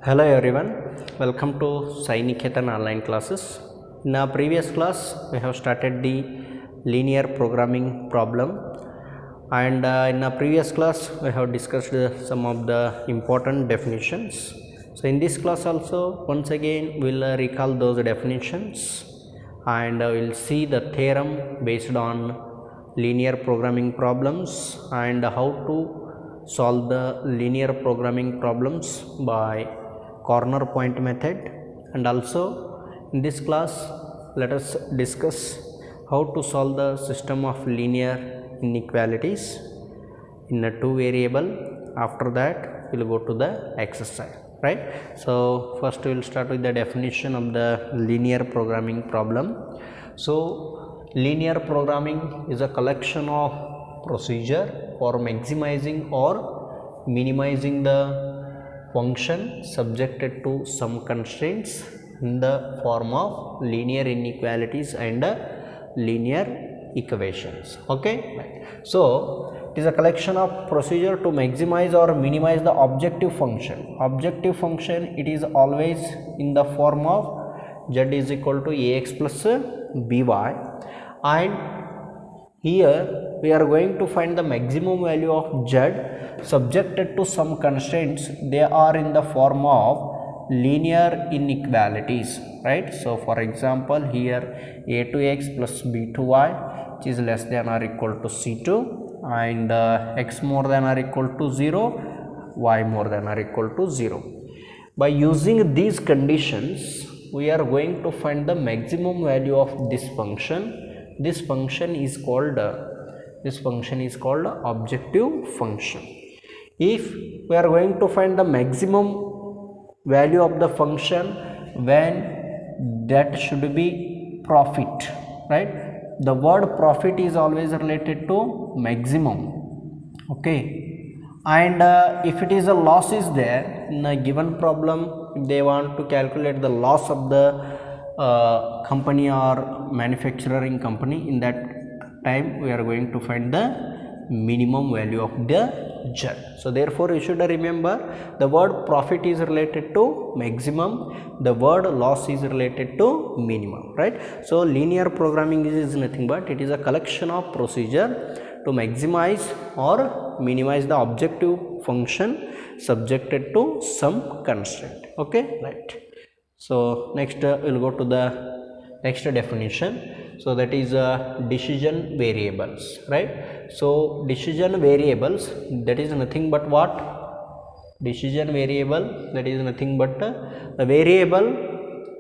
Hello everyone, welcome to Sai Niketan online classes. In our previous class, we have started the linear programming problem, and in our previous class, we have discussed some of the important definitions. So in this class also, once again, we will recall those definitions, and we will see the theorem based on linear programming problems and how to solve the linear programming problems by corner point method. And also in this class, let us discuss how to solve the system of linear inequalities in a two variable. After that, we will go to the exercise, right? So first we will start with the definition of the linear programming problem. So linear programming is a collection of procedure for maximizing or minimizing the function subjected to some constraints in the form of linear inequalities and linear equations. Okay, so it is a collection of procedure to maximize or minimize the objective function. Objective function, it is always in the form of z is equal to ax plus by, and here we are going to find the maximum value of z subjected to some constraints. They are in the form of linear inequalities, right? So for example, here a to x plus b to y, which is less than or equal to c2, and x more than or equal to 0, y more than or equal to 0. By using these conditions, we are going to find the maximum value of this function. This function is called objective function. If we are going to find the maximum value of the function, when that should be profit, right? The word profit is always related to maximum, okay? And if it is a loss is there in a given problem, if they want to calculate the loss of the company or manufacturing company, in that time we are going to find the minimum value of the z. So therefore you should remember, the word profit is related to maximum, the word loss is related to minimum, right? So linear programming is nothing but it is a collection of procedure to maximize or minimize the objective function subjected to some constraint. Okay, right? So next we'll go to the next definition. So that is decision variables, right? So decision variables, that is nothing but what? Decision variable, that is nothing but a variable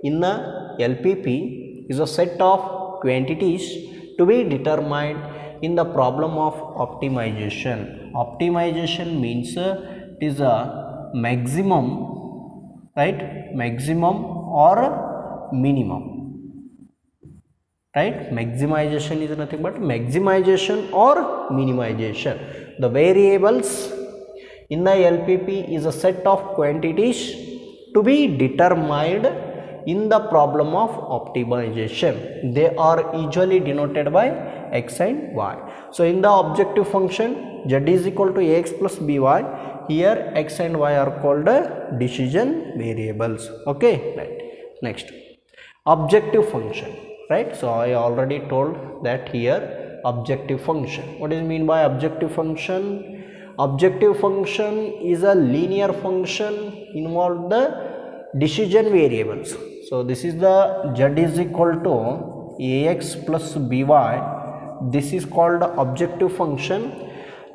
in the LPP is a set of quantities to be determined in the problem of optimization. Optimization means it is a maximum, right? Maximum or minimum, right? Maximization is nothing but maximization or minimization. The variables in the LPP is a set of quantities to be determined in the problem of optimization. They are usually denoted by x and y. So in the objective function z is equal to ax plus by, here x and y are called decision variables. Okay, right? Next, objective function, right? So I already told that here objective function. What is mean by objective function? Objective function is a linear function involve the decision variables. So this is the z is equal to ax plus by. This is called objective function.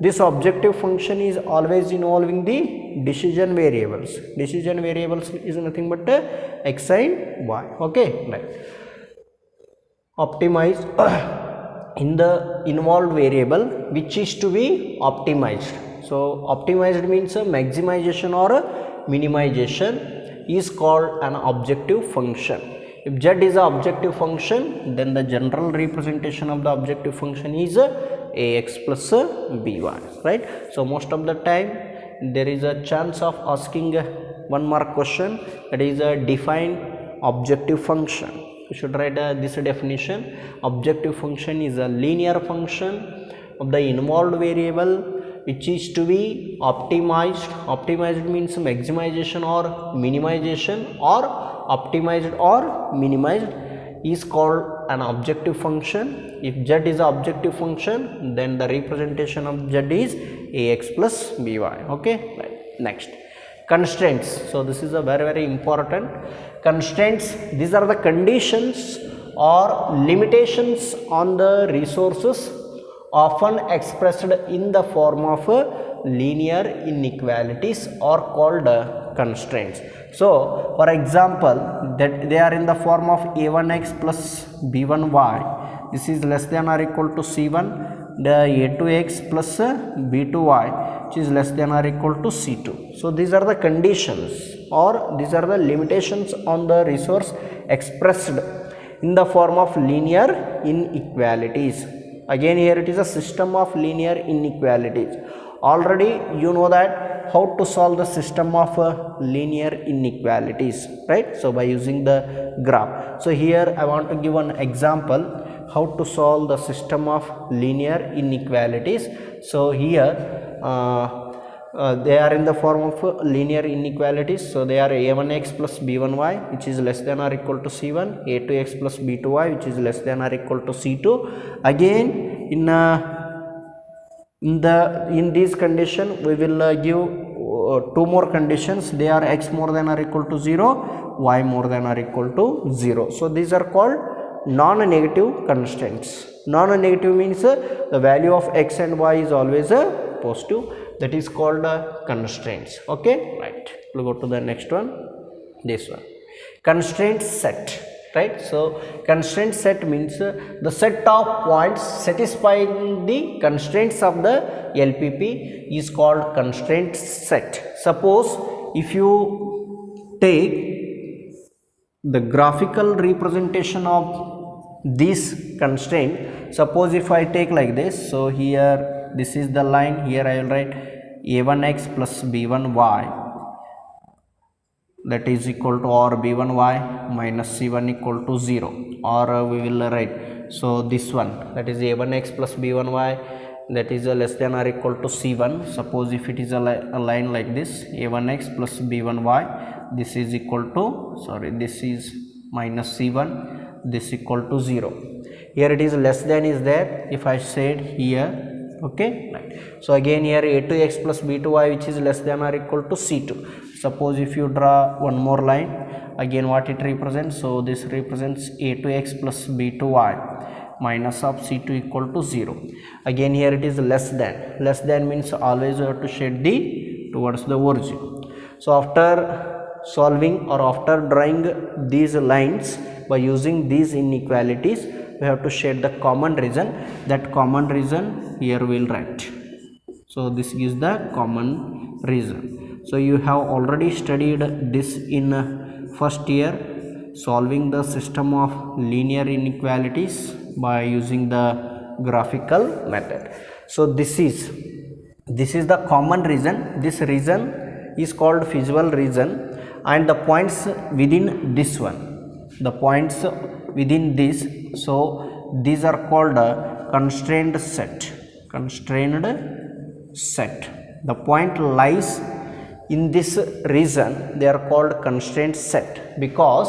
This objective function is always involving the decision variables. Decision variables is nothing but x and y. Okay, right? Optimize in the involved variable which is to be optimized. So optimized means maximization or minimization is called an objective function. If z is an objective function, then the general representation of the objective function is ax plus by, right? So most of the time there is a chance of asking one mark question, that is define objective function. You should write this definition. Objective function is a linear function of the involved variable which is to be optimized. Optimized means maximization or minimization, or optimized or minimized is called an objective function. If z is an objective function, then the representation of z is ax plus by. Okay, right. Next, constraints. So this is a very important constraints. These are the conditions or limitations on the resources, often expressed in the form of linear inequalities, or called constraints. So for example, that they are in the form of a1x plus b1y, this is less than or equal to c1, the a2x plus b2y, which is less than or equal to c2. So these are the conditions, or these are the limitations on the resource expressed in the form of linear inequalities. Again, here it is a system of linear inequalities. Already you know that how to solve the system of linear inequalities, right? So by using the graph. So here I want to give an example how to solve the system of linear inequalities. So here they are in the form of linear inequalities. So they are a1x plus b1y, which is less than or equal to c1, a2x plus b2y, which is less than or equal to c2. Again, in this condition we will give two more conditions. They are x more than or equal to 0, y more than or equal to 0. So these are called non-negative constraints. Non-negative means the value of x and y is always positive. That is called constraints. Okay, right. We'll go to the next one. This one, constraint set. Right. So constraint set means the set of points satisfying the constraints of the LPP is called constraint set. Suppose if you take the graphical representation of this constraint, suppose if I take like this, so here this is the line, here I will write a1x plus b1y, that is equal to, or b1y minus c1 equal to 0, or we will write, so this one, that is a1x plus b1y, that is less than or equal to c1. Suppose if it is a line like this, a1x plus b1y, this is equal to, sorry, this is minus c1, this equal to 0. Here it is less than is there, if I said here. Okay, right. So again here a2x plus b2y, which is less than or equal to c2. Suppose if you draw one more line, again what it represents, so this represents a2x plus b2y minus of c2 equal to 0. Again here it is less than means always you have to shade the towards the origin. So after solving or after drawing these lines by using these inequalities, we have to shade the common region. That common region here we will write. So this gives the common region. So you have already studied this in first year, solving the system of linear inequalities by using the graphical method. So this is the common region. This region is called feasible region, and the points within this one, the points within this, so these are called a constrained set. The point lies in this region, they are called constraint set, because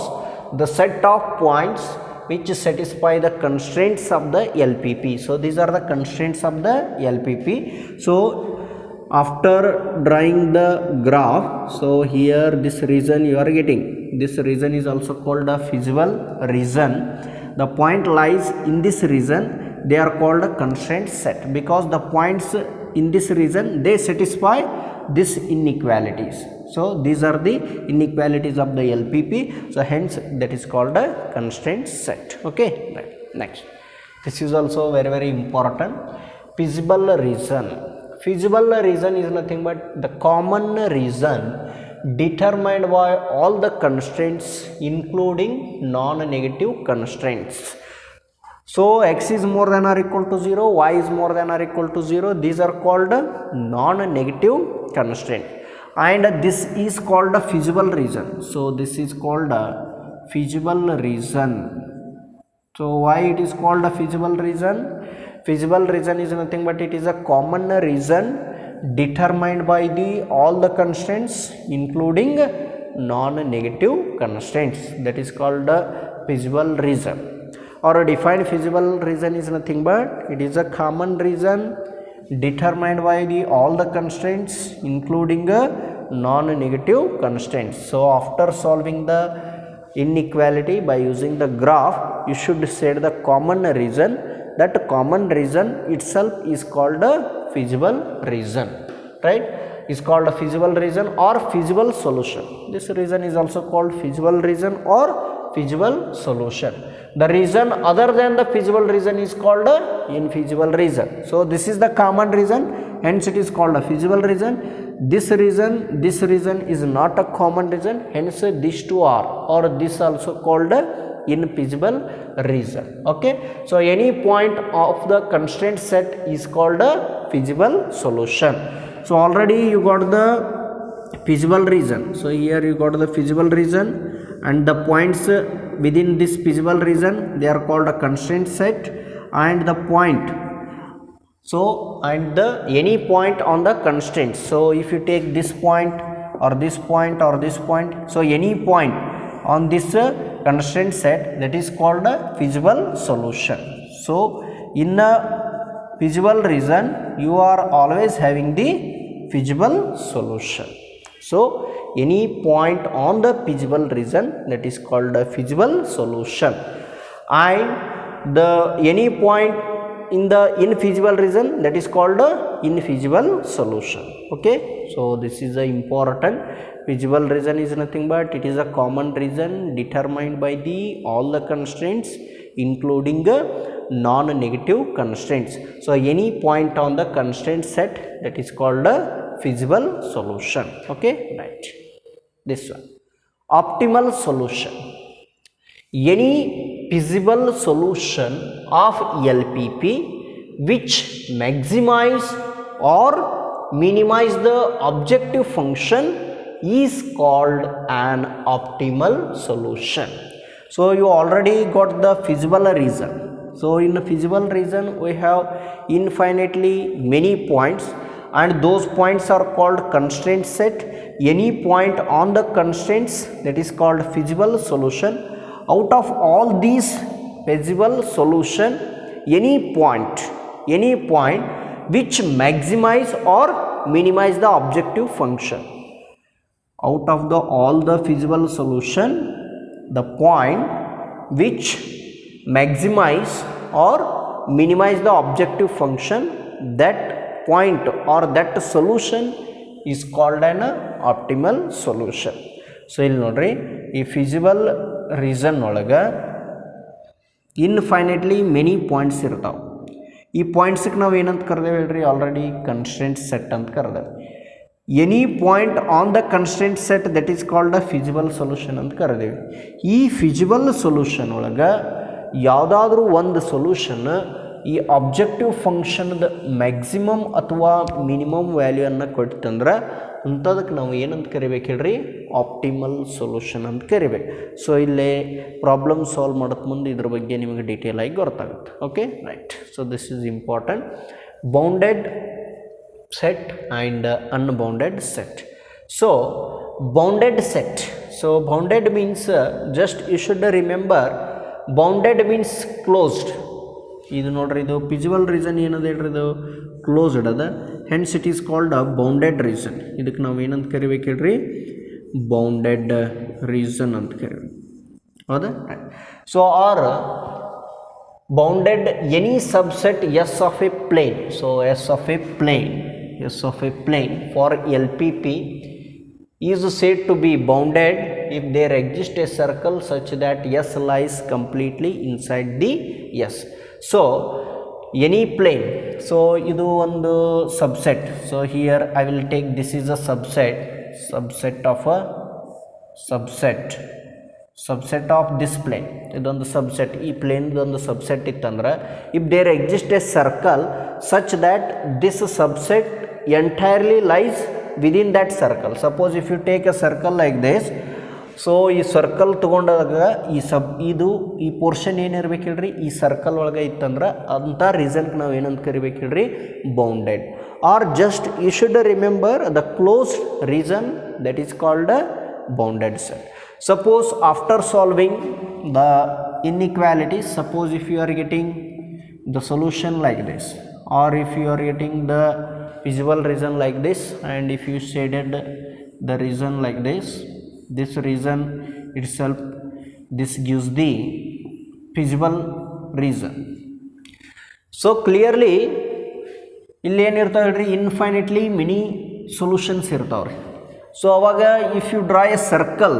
the set of points which satisfy the constraints of the LPP. So these are the constraints of the LPP. So after drawing the graph, so here this region you are getting, this region is also called a feasible region. The point lies in this region, they are called a constraint set, because the points in this region they satisfy these inequalities. So these are the inequalities of the LPP, so hence that is called a constraint set. Okay, right. Next, this is also very important, feasible region. Feasible region is nothing but the common region determined by all the constraints including non-negative constraints. So x is more than or equal to 0, y is more than or equal to 0, these are called non-negative constraint, and this is called a feasible region. So this is called a feasible region. So why it is called a feasible region? Feasible region is nothing but it is a common region determined by the all the constraints including non-negative constraints, that is called a feasible reason. Or a defined feasible reason is nothing but it is a common reason determined by the all the constraints including a non-negative constraints. So after solving the inequality by using the graph, you should set the common reason. That common reason itself is called a feasible reason, right? Is called a feasible reason or feasible solution. This reason is also called feasible reason or feasible solution. The reason other than the feasible reason is called a infeasible reason. So this is the common reason, hence it is called a feasible reason. This reason is not a common reason, hence these two are, or this also called a infeasible reason. Okay, so any point of the constraint set is called a feasible solution. So already you got the feasible reason. So here you got the feasible reason, and the points within this feasible reason, they are called a constraint set, and the point, so and the any point on the constraint. So if you take this point or this point or this point, so any point on this constraint set, that is called a feasible solution. So in a feasible reason, you are always having the feasible solution. So any point on the feasible reason, that is called a feasible solution, and the any point in the infeasible reason, that is called a infeasible solution. Okay, so this is a important. Feasible reason is nothing but it is a common reason determined by the all the constraints including non-negative constraints. So any point on the constraint set, that is called a feasible solution. Okay, right. This one, optimal solution. Any feasible solution of LPP which maximize or minimize the objective function is called an optimal solution. So you already got the feasible reason. So in the feasible reason, we have infinitely many points, and those points are called constraint set. Any point on the constraints, that is called feasible solution. Out of all these feasible solution, any point which maximize or minimize the objective function. Out of the all the feasible solution, the point which maximize or minimize the objective function, that point or that solution is called an optimal solution. So ಇಲ್ಲಿ ನೋಡ್ರಿ, ಈ feasible reason ಒಳಗೆ infinitely many points ಇರ್ತಾವೆ. ಈ ಪಾಯಿಂಟ್ಸ್ಗೆ ನಾವು ಏನಂತ ಕರೆದೇವೆ ಹೇಳ್ರಿ, already constraint set ಅಂತ ಕರೆದೇವೆ. Any point on the constraint set, that is called a feasible solution ಅಂತ ಕರೆದೇವೆ. ಈ ಫಿಸಿಬಲ್ ಸೊಲ್ಯೂಷನ್ ಒಳಗೆ ಯಾವುದಾದ್ರೂ ಒಂದು ಸೊಲ್ಯೂಷನ್ ಈ ಆಬ್ಜೆಕ್ಟಿವ್ ಫಂಕ್ಷನ್ದ ಮ್ಯಾಕ್ಸಿಮಮ್ ಅಥವಾ ಮಿನಿಮಮ್ ವ್ಯಾಲ್ಯೂವನ್ನು ಕೊಡ್ತಂದ್ರೆ ಅಂಥದಕ್ಕೆ ನಾವು ಏನಂತ ಕರಿಬೇಕು ಹೇಳ್ರಿ, ಆಪ್ಟಿಮಲ್ ಸೊಲ್ಯೂಷನ್ ಅಂತ ಕರಿಬೇಕು. ಸೊ ಇಲ್ಲೇ ಪ್ರಾಬ್ಲಮ್ ಸಾಲ್ವ್ ಮಾಡೋಕ್ಕೆ ಮುಂದೆ ಇದ್ರ ಬಗ್ಗೆ ನಿಮಗೆ ಡೀಟೇಲ್ ಆಗಿ ಗೊತ್ತಾಗುತ್ತೆ. Okay, right. So this is important. Bounded set and unbounded set. So bounded set, so bounded means just you should remember, bounded means closed. ಇದು ನೋಡ್ರಿ, ಇದು ಫಿಸಿಬಲ್ ರೀಸನ್ ಏನದ ಹೇಳ್ರಿ, ಇದು ಕ್ಲೋಸ್ಡ್ ಅದ, hence it is called a bounded reason. ಇದಕ್ಕೆ ನಾವು ಏನಂತ ಕರಿಬೇಕು ಹೇಳ್ರಿ, ಬೌಂಡೆಡ್ ರೀಸನ್ ಅಂತ ಕರಿಬೇಕು. ಹೌದಾ? So are bounded any subset S of a plane. So S of a plane for LPP is said to be bounded if there exists a circle such that S lies completely inside the S. So any plane, so idu one subset. So here I will take, this is a subset of a subset of this plane. ಇದೊಂದು subset, ಈ plane ಒಂದು subset ಇತ್ತಂದ್ರೆ, if there exist a circle such that this subset entirely lies within that circle. Suppose if you take a circle like this, so ಈ circle ತೊಗೊಂಡಾಗ ಈ portion ಏನಿರ್ಬೇಕು ಹೇಳ್ರಿ, ಈ circle ಒಳಗೆ ಇತ್ತಂದ್ರೆ ಅಂಥ ರೀಸನ್ಗೆ ನಾವು ಏನಂತ ಕರಿಬೇಕು ಹೇಳ್ರಿ, bounded. or just you should remember the closed region, that is called a bounded set. Suppose after solving the inequalities, suppose if you are getting the solution like this, or if you are getting the feasible region like this, and if you shaded the region like this region itself, this gives the feasible region. So clearly ಇಲ್ಲಿ ಏನಿರ್ತಾವೆ ಹೇಳ್ರಿ, infinitely many solutions ಇರ್ತಾವ್ರಿ. So ಅವಾಗ if you draw a circle,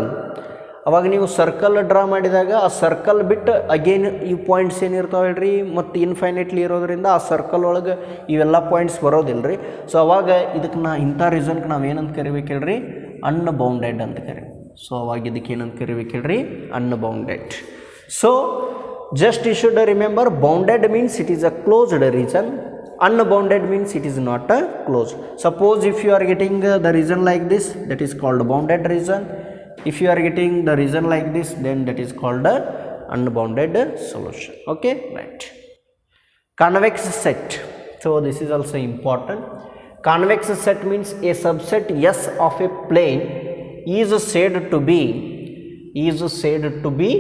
ಅವಾಗ ನೀವು circle draw ಮಾಡಿದಾಗ ಆ circle ಬಿಟ್ಟು ಅಗೇನ್ ಈ ಪಾಯಿಂಟ್ಸ್ ಏನಿರ್ತಾವೆ ಹೇಳ್ರಿ, ಮತ್ತು ಇನ್ಫೈನಿಟ್ಲಿ ಇರೋದ್ರಿಂದ ಆ ಸರ್ಕಲ್ ಒಳಗೆ ಇವೆಲ್ಲ ಪಾಯಿಂಟ್ಸ್ ಬರೋದಿಲ್ಲ ರೀ. ಸೊ ಅವಾಗ ಇದಕ್ಕೆ ಇಂಥ ರೀಸನ್ಗೆ ನಾವು ಏನಂತ ಕರಿಬೇಕು ಹೇಳ್ರಿ, ಅನ್ಬೌಂಡೆಡ್ ಅಂತ ಕರಿಬೇಕು. ಸೊ ಅವಾಗ ಇದಕ್ಕೆ ಏನಂತ ಕರಿಬೇಕು ಹೇಳ್ರಿ, unbounded. So just you should remember, bounded means it is a closed region, unbounded means it is not a closed. Suppose if you are getting the region like this, that is called bounded region. If you are getting the region like this, then that is called a unbounded solution. Okay, right. Convex set. So this is also important. Convex set means a subset S of a plane is said to be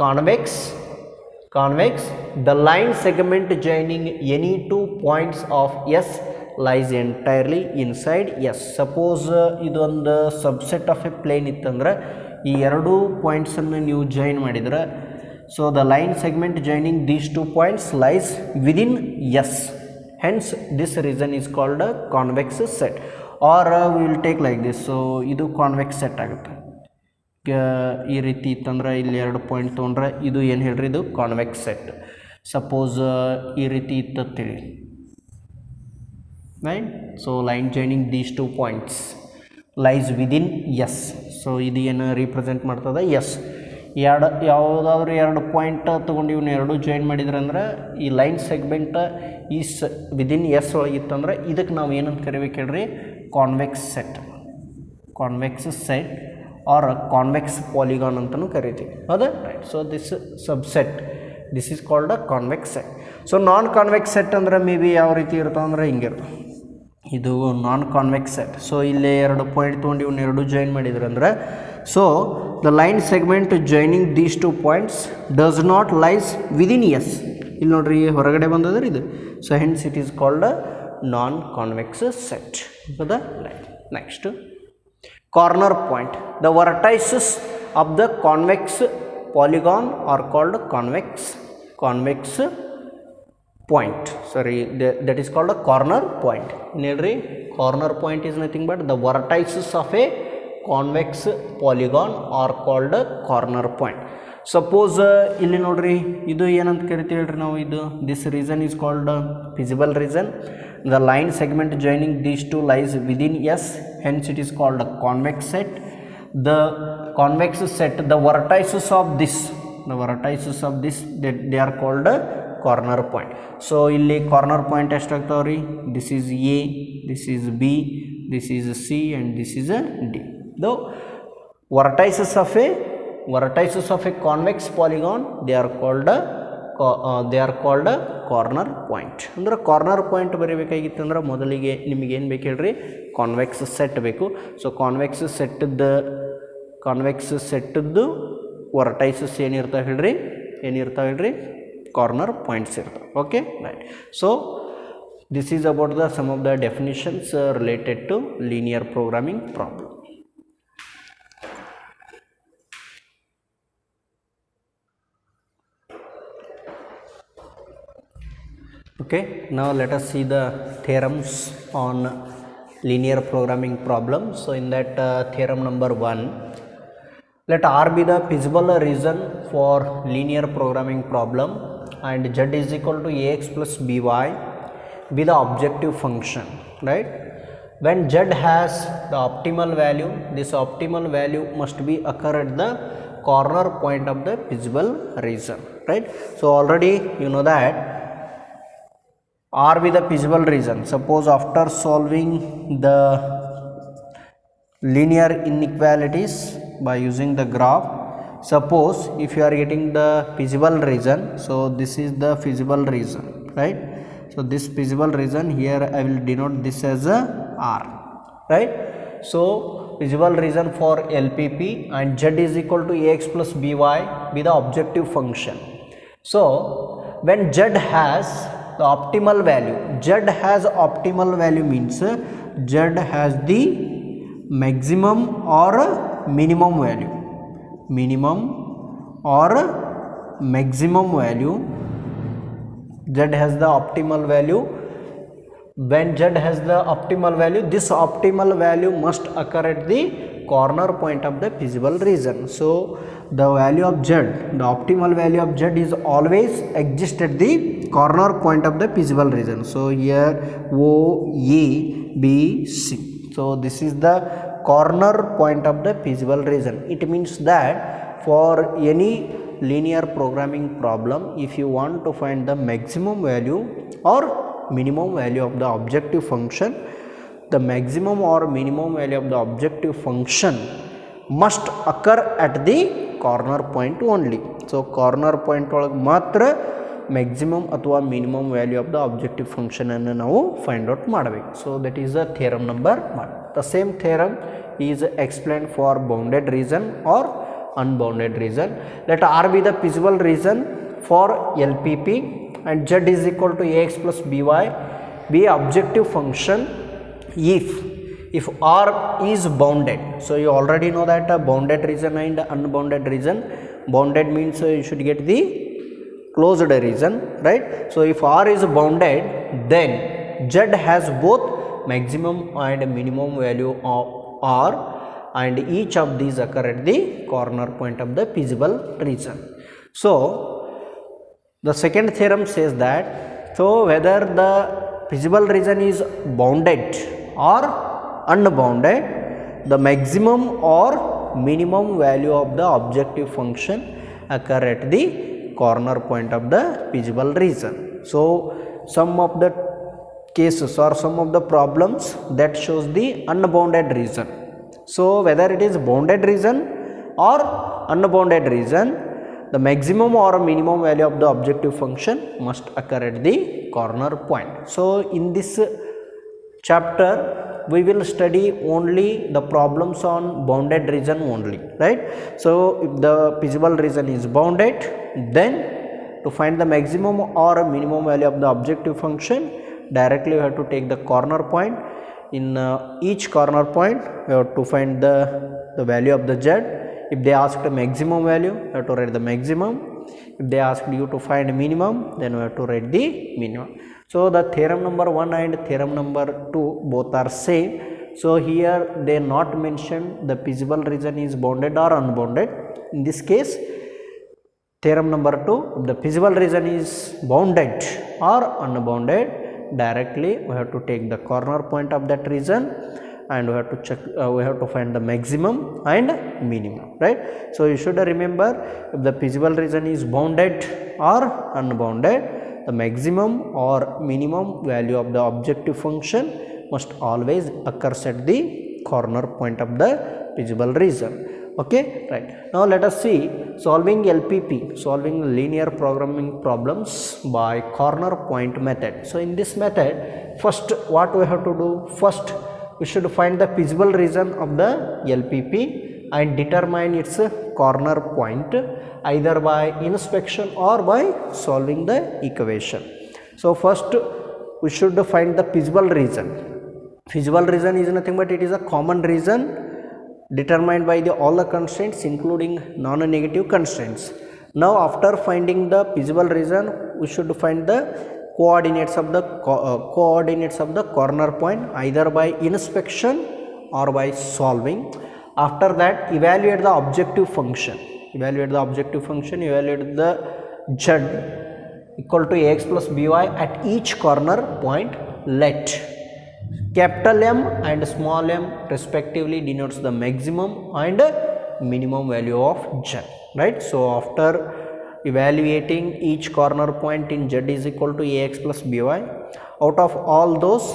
convex. The line segment joining any two points of S lies entirely inside S. Suppose ಇದೊಂದು subset of a plane ಇತ್ತಂದ್ರೆ ಈ ಎರಡು ಪಾಯಿಂಟ್ಸನ್ನು ನೀವು join ಮಾಡಿದ್ರೆ, so the line segment joining these two points lies within S, hence this region is called a convex set. Or we will take like this. So ಇದು convex set ಆಗುತ್ತೆ. ಈ ರೀತಿ ಇತ್ತಂದ್ರೆ ಇಲ್ಲಿ ಎರಡು ಪಾಯಿಂಟ್ ತೊಗೊಂಡ್ರೆ ಇದು ಏನು ಹೇಳ್ರಿ, ಇದು ಕಾನ್ವೆಕ್ಸ್ ಸೆಟ್. ಸಪೋಸ್ ಈ ರೀತಿ ಇತ್ತಂತೇಳಿ, right. So line joining these two points lies within S. So ಇದು ಏನು ರಿಪ್ರೆಸೆಂಟ್ ಮಾಡ್ತದೆ, ಎಸ್. ಯಾವುದಾದ್ರೂ ಎರಡು ಪಾಯಿಂಟ್ ತೊಗೊಂಡು ಇವನ್ನ ಎರಡು ಜಾಯಿನ್ ಮಾಡಿದ್ರೆ ಅಂದ್ರೆ ಈ ಲೈನ್ ಸೆಗ್ಮೆಂಟ್ ಈ ವಿದಿನ್ ಎಸ್ ಒಳಗಿತ್ತಂದ್ರೆ ಇದಕ್ಕೆ ನಾವು ಏನಂತ ಕರಿಬೇಕು ಹೇಳ್ರಿ, convex set or a convex polygon ಅಂತಲೂ ಕರಿತೀವಿ, ಹೌದಾ, right. So this subset, this is called a convex set. So non convex set ಅಂದ್ರೆ ಮೇ ಬಿ ಯಾವ ರೀತಿ ಇರ್ತಾವೆ ಅಂದ್ರೆ ಹಿಂಗಿರ್ತವೆ, ಇದು ನಾನ್ ಕಾನ್ವೆಕ್ಸ್ ಸೆಟ್. ಸೊ ಇಲ್ಲೇ ಎರಡು ಪಾಯಿಂಟ್ ತೊಗೊಂಡು ಇವನ್ನ ಎರಡು ಜಾಯಿನ್ ಮಾಡಿದ್ರೆ ಅಂದ್ರೆ, so the line segment joining these two points does not lies within S. ಇಲ್ಲಿ ನೋಡ್ರಿ ಹೊರಗಡೆ ಬಂದದ್ರೆ ಇದು. So hence it is called a non convex set, ಹೌದಾ, right. Next, corner point. The vertices of the convex polygon are called convex point. Sorry, that is called a corner point. Corner point is nothing but the vertices of a convex polygon are called a corner point. Suppose ಇಲ್ಲಿ ನೋಡ್ರಿ ಇದು ಏನಂತ ಕರಿತೀವಿ ಹೇಳ್ರಿ ನಾವು, ಇದು this region is called feasible region. The line segment joining these two lies within S, hence it is called a convex set. The convex set, the vertices of this they are called a corner point. So ಇಲ್ಲಿ corner point ಎಷ್ಟಾಗ್ತಾವ್ರಿ, this is A, this is B, this is C and this is a D. The vertices of a convex polygon, they are called a corner point. ಅಂದ್ರೆ corner point ಬರೀಬೇಕಾಗಿತ್ತು ಅಂದ್ರೆ ಮೊದಲಿಗೆ ನಿಮಗೆ ಏನು ಬೇಕು ಹೇಳ್ರಿ, convex set ಬೇಕು. So convex ಸೆಟ್ಟದ್ದು ವರ್ಟೈಸಸ್ ಏನಿರ್ತಾವೆ ಹೇಳ್ರಿ, ಕಾರ್ನರ್ ಪಾಯಿಂಟ್ಸ್ ಇರ್ತವೆ. Okay, right. So this is about the some of the definitions related to linear programming problem. Okay, now let us see the theorems on linear programming problem. So in that theorem number 1, let R be the feasible region for linear programming problem and Z is equal to ax plus by be the objective function, right? When Z has the optimal value, this optimal value must be occur at the corner point of the feasible region, right? So already you know that R be the feasible region. Suppose after solving the linear inequalities by using the graph, suppose if you are getting the feasible region, so this is the feasible region, right? So So this feasible region, here I will denote this as a R, right? So feasible region for LPP, and Z is equal to Ax plus By be the objective function. So when Z has the optimal value, Z has optimal value means Z has the maximum or minimum value, minimum or maximum value. Z has the optimal value. When Z has the optimal value, this optimal value must occur at the corner point of the feasible region. So the value of Z, the optimal value of Z is always exist at the corner point of the feasible region. So here O, A, B, C. So this is the corner point of the feasible region. It means that for any linear programming problem, if you want to find the maximum value or minimum value of the objective function, the maximum or minimum value of the objective function must occur at the corner point only. So corner point ಒಳಗೆ ಮಾತ್ರ maximum ಅಥವಾ minimum value of the objective function ಅನ್ನು ನಾವು find out ಮಾಡಬೇಕು. So that is the theorem number 1. The same theorem is explained for bounded region or unbounded region. Let R be the feasible region for LPP and Z is equal to Ax plus By be objective function if R is bounded. So you already know that a bounded region and unbounded region. Bounded means you should get the closed region, right? So if R is bounded, then Z has both maximum and minimum value of R, and each of these occur at the corner point of the feasible region. So the second theorem says that, so whether the feasible region is bounded or unbounded, the maximum or minimum value of the objective function occur at the corner point of the feasible region. So some of the cases or some of the problems that shows the unbounded region. So whether it is bounded region or unbounded region, the maximum or minimum value of the objective function must occur at the corner point. So in this chapter we will study only the problems on bounded region only, right? So if the feasible region is bounded, then to find the maximum or minimum value of the objective function, directly we have to take the corner point. In each corner point we have to find the value of the Z. If they ask the maximum value, you have to write the maximum. If they ask you to find minimum, then we have to write the minimum. So the theorem number 1 and theorem number 2 both are same. So here they not mention the feasible region is bounded or unbounded. In this case, theorem number 2, if the feasible region is bounded or unbounded, directly we have to take the corner point of that region and we have to check, we have to find the maximum and minimum, right? So you should remember, if the feasible region is bounded or unbounded, the maximum or minimum value of the objective function must always occurs at the corner point of the feasible region. Okay, right. Now let us see solving LPP, solving linear programming problems by corner point method. So in this method, first what we have to do, first we should find the feasible region of the LPP and determine its corner point either by inspection or by solving the equation. So first we should find the feasible region. Feasible region is nothing but it is a common region determined by all the constraints including non-negative constraints. Now after finding the feasible region, we should find the coordinates of the corner point either by inspection or by solving. After that, evaluate the objective function. Evaluate the Z equal to Ax plus By at each corner point. Let capital M and small m respectively denotes the maximum and minimum value of Z, right? So after evaluating each corner point in Z is equal to Ax plus By, out of all those,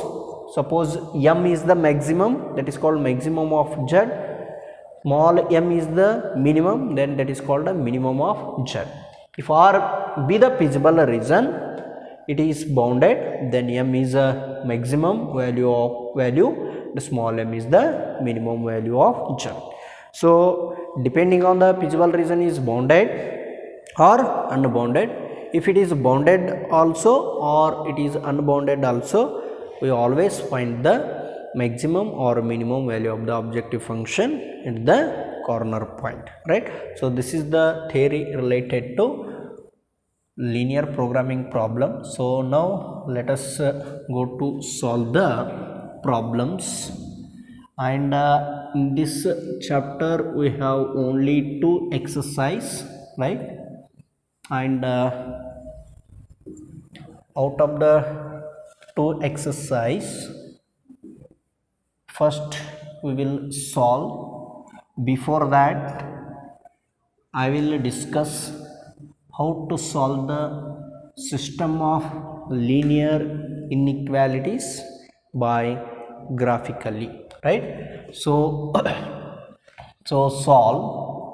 suppose M is the maximum, that is called maximum of Z, small m is the minimum, then that is called the minimum of Z. If R be the feasible region, it is bounded, then m is a maximum value, the small m is the minimum value of jump. So depending on the feasible region is bounded or unbounded. If it is bounded also or it is unbounded also, we always find the maximum or minimum value of the objective function at the corner point, right? So this is the theory related to linear programming problem. So now let us go to solve the problems, and in this chapter we have only 2 exercise, right? And out of the 2 exercise, first we will solve. Before that I will discuss how to solve the system of linear inequalities by graphically, right? So solve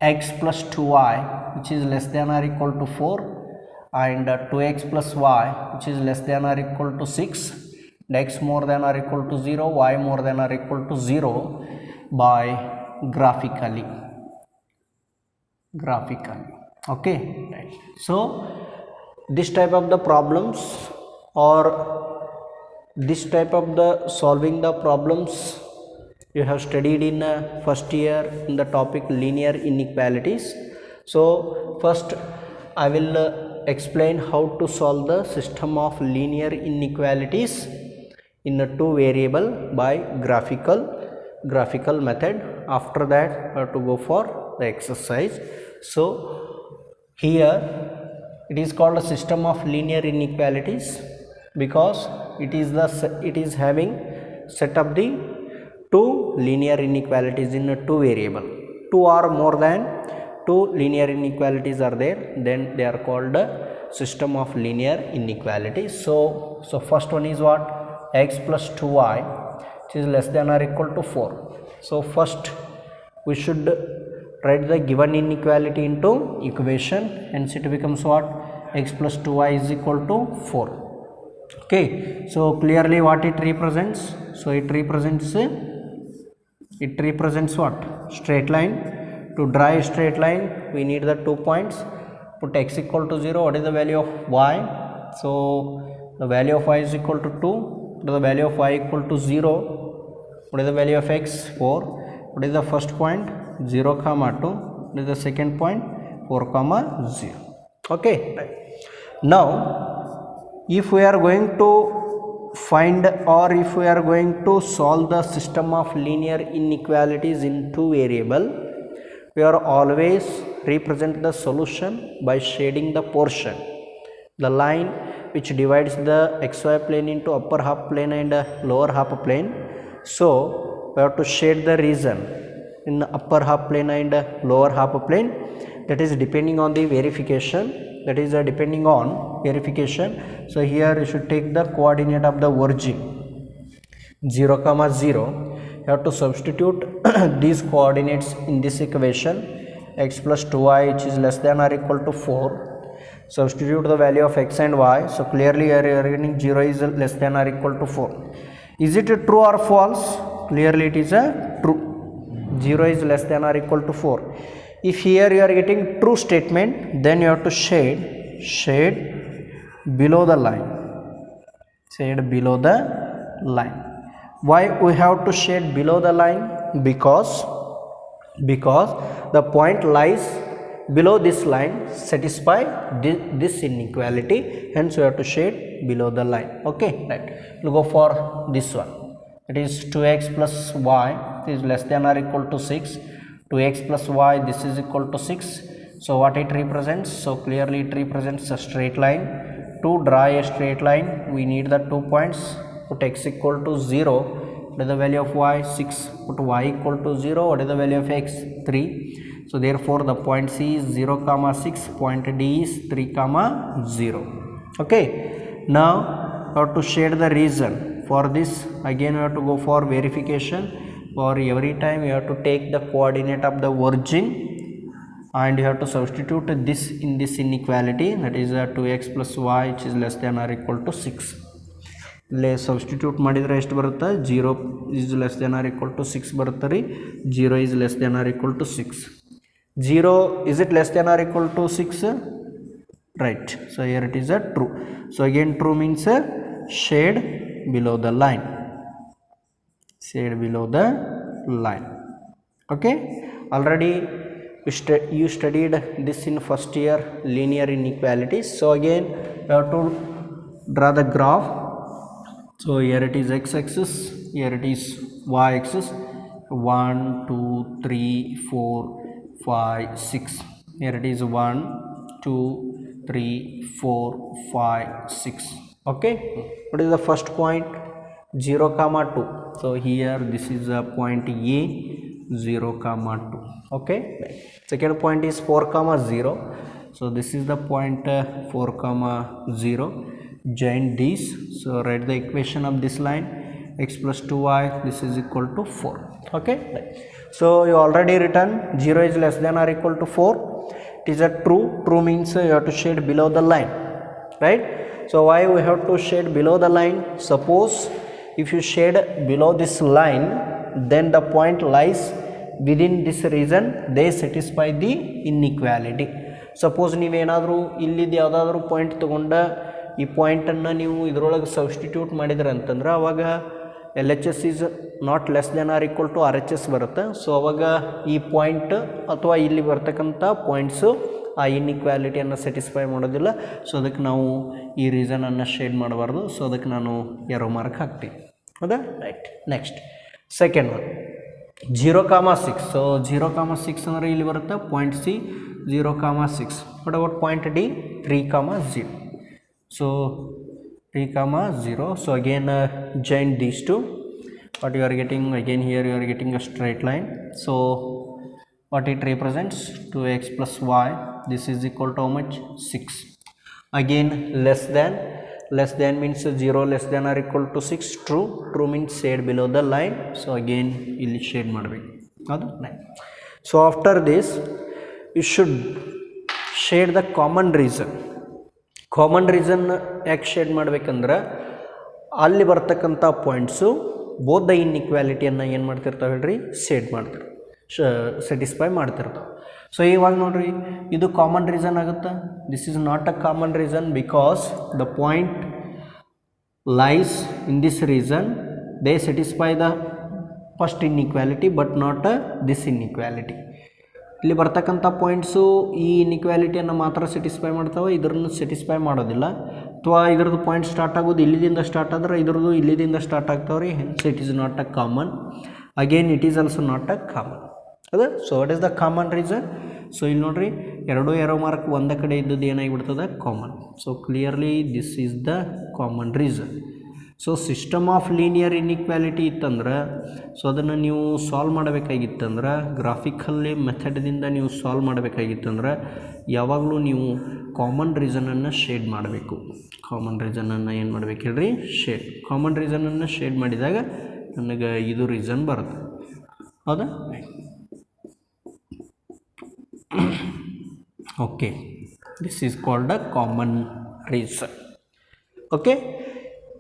x plus 2y which is less than or equal to 4 and 2x plus y which is less than or equal to 6, and x more than or equal to 0, y more than or equal to 0 by graphically. Okay, right. So this type of the problems or this type of the solving the problems you have studied in first year in the topic linear inequalities. So first I will explain how to solve the system of linear inequalities in a 2 variable by graphical method. After that I have to go for the exercise. So here it is called a system of linear inequalities because it is having set up the 2 linear inequalities in a 2 variable. 2 or more than 2 linear inequalities are there, then they are called a system of linear inequalities. So first one is what? X plus 2y which is less than or equal to 4. So first we should write the given inequality into equation, hence it becomes what? X plus 2y is equal to 4. Okay, so clearly what it represents? So it represents what? Straight line. To draw a straight line we need the 2 points. Put x equal to 0. What is the value of y? So the value of y is equal to 2. What is the value of y equal to 0? What is the value of x? 4. What is the first point? 0 comma 2. What is the second point? 4 comma 0. Okay, right. Now if we are going to find or if we are going to solve the system of linear inequalities in 2 variable, we are always represent the solution by shading the portion, the line which divides the xy plane into upper half plane and lower half plane. So we have to shade the region in the upper half plane and lower half plane, that is depending on the verification, So here you should take the coordinate of the origin 0 comma 0. You have to substitute these coordinates in this equation. X plus 2y which is less than or equal to 4. Substitute the value of x and y. So clearly you are getting 0 is less than or equal to 4. Is it a true or false? Clearly it is a true. 0 is less than or equal to 4. If here you are getting true statement, then you have to shade below the line. Why we have to shade below the line? Because the point lies below this line, satisfy this inequality, hence we have to shade below the line. Okay, right. We'll go for this one. It is 2x plus y is less than or equal to 6. 2x plus y, this is equal to 6. So what it represents? So clearly it represents a straight line. To draw a straight line we need the 2 points. Put x equal to 0. What is the value of y? 6. Put y equal to 0. What is the value of x? 3. So therefore the point C is 0 comma 6, point D is 3 comma 0. Okay, now we have to shade the region. For this again we have to go for verification. For every time you have to take the coordinate of the origin and you have to substitute this in this inequality, that is 2x plus y which is less than or equal to 6. ಇಲ್ಲಿ substitute ಮಾಡಿದರೆ ಎಷ್ಟು ಬರುತ್ತೆ, 0 is less than or equal to 6 ಬರುತ್ತೆ ರೀ. 0 is less than or equal to 6. 0 is it less than or equal to 6? Right, so here it is a true. So again true means shade below the line, shade below the line. Okay, already you studied this in first year, linear inequalities. So again you have to draw the graph. So here it is x-axis, here it is y-axis, 1 2 3 4 5 6, here it is 1 2 3 4 5 6. Okay, what is the first point? 0 comma 2. So here this is a point A, 0 comma 2. Okay, second point is 4 comma 0. So this is the point 4 comma 0. Join these. So write the equation of this line, x plus 2y, this is equal to 4. Okay, so you already written 0 is less than or equal to 4. It is a true. True means you have to shade below the line, right? So why we have to shade below the line? Suppose if you shade below this line, then the point lies within this region, they satisfy the inequality. Suppose ನೀವೇನಾದರೂ ಇಲ್ಲಿದ್ದು ಯಾವುದಾದ್ರೂ point ತೊಗೊಂಡ ಈ ಪಾಯಿಂಟನ್ನು ನೀವು ಇದರೊಳಗೆ substitute ಮಾಡಿದ್ರೆ ಅಂತಂದ್ರೆ ಅವಾಗ L H S is not less than or equal to R H S ಬರುತ್ತೆ. ಸೊ ಅವಾಗ ಈ ಪಾಯಿಂಟ್ ಅಥವಾ ಇಲ್ಲಿ ಬರ್ತಕ್ಕಂಥ ಪಾಯಿಂಟ್ಸು ಆ ಇನ್ಇಕ್ವಾಲಿಟಿಯನ್ನು ಸ್ಯಾಟಿಸ್ಫೈ ಮಾಡೋದಿಲ್ಲ. ಸೊ ಅದಕ್ಕೆ ನಾವು ಈ ರೀಸನನ್ನು ಶೇಡ್ ಮಾಡಬಾರ್ದು. ಸೊ ಅದಕ್ಕೆ ನಾನು ಎರೋ ಮಾರ್ಕ್ ಹಾಕ್ತೀನಿ, ಹೌದಾ? Right. Next second one 0 comma 6. So 0 comma 6 ಅಂದರೆ ಇಲ್ಲಿ ಬರುತ್ತೆ point C 0 comma 6. But about point D 3 comma 0. So 3 comma 0. So again join these two. What you are getting again here, you are getting a straight line. So what it represents, 2x plus y, this is equal to how much? 6. Again less than means 0 less than or equal to 6. True means shade below the line. So again ಇಲ್ಲಿ shade ಮಾಡಬೇಕು, ಹೌದು? So after this you should shade the common region. Common reason ಯಾಕೆ shade ಮಾಡಬೇಕಂದ್ರೆ ಅಲ್ಲಿ ಬರ್ತಕ್ಕಂಥ points both the ಇನ್ಇಕ್ವಾಲಿಟಿಯನ್ನು ಏನು ಮಾಡ್ತಿರ್ತಾವೆ ಹೇಳ್ರಿ, shade ಮಾಡ್ತಾರೆ, ಸ್ಯಾಟಿಸ್ಫೈ ಮಾಡ್ತಿರ್ತಾವೆ. ಸೊ ಇವಾಗ ನೋಡ್ರಿ ಇದು ಕಾಮನ್ ರೀಸನ್ ಆಗುತ್ತೆ. This is not a common reason because the point lies in this reason, they satisfy the first inequality but not this inequality. ಇಲ್ಲಿ ಬರ್ತಕ್ಕಂಥ ಪಾಯಿಂಟ್ಸು ಈ ಇನ್ಇಕ್ವಾಲಿಟಿಯನ್ನು ಮಾತ್ರ ಸ್ಯಾಟಿಸ್ಫೈ ಮಾಡ್ತಾವೆ, ಇದನ್ನು ಸ್ಯಾಟಿಸ್ಫೈ ಮಾಡೋದಿಲ್ಲ. ಅಥವಾ ಇದ್ರದ್ದು ಪಾಯಿಂಟ್ ಸ್ಟಾರ್ಟ್ ಆಗೋದು ಇಲ್ಲಿದಿಂದ ಸ್ಟಾರ್ಟ್ ಆದ್ರೆ ಇದ್ರದ್ದು ಇಲ್ಲಿದಿಂದ ಸ್ಟಾರ್ಟ್ ಆಗ್ತಾವೆ ರೀ. Hence it is not a common. Again it is also not a common, ಹೌದಾ? So what is the common reason? So ಇಲ್ಲಿ ನೋಡಿರಿ ಎರಡೂ ಎರೋ ಮಾರ್ಕ್ ಒಂದೇ ಕಡೆ ಇದ್ದದ್ದು ಏನಾಗಿಬಿಡ್ತದೆ, common. So clearly this is the common reason. So system of linear inequality ಇತ್ತಂದ್ರೆ, so ಅದನ್ನು ನೀವು ಸಾಲ್ವ್ ಮಾಡಬೇಕಾಗಿತ್ತಂದ್ರೆ, ಗ್ರಾಫಿಕಲ್ಲಿ ಮೆಥಡ್ದಿಂದ ನೀವು ಸಾಲ್ವ್ ಮಾಡಬೇಕಾಗಿತ್ತಂದ್ರೆ ಯಾವಾಗಲೂ ನೀವು ಕಾಮನ್ ರೀಸನನ್ನು ಶೇಡ್ ಮಾಡಬೇಕು. ಕಾಮನ್ ರೀಸನನ್ನು ಏನು ಮಾಡ್ಬೇಕು ಹೇಳ್ರಿ, ಶೇಡ್. ಕಾಮನ್ ರೀಸನನ್ನು ಶೇಡ್ ಮಾಡಿದಾಗ ನನಗೆ ಇದು ರೀಸನ್ ಬರುತ್ತೆ, ಹೌದಾ? Okay, this is called a common reason. Okay,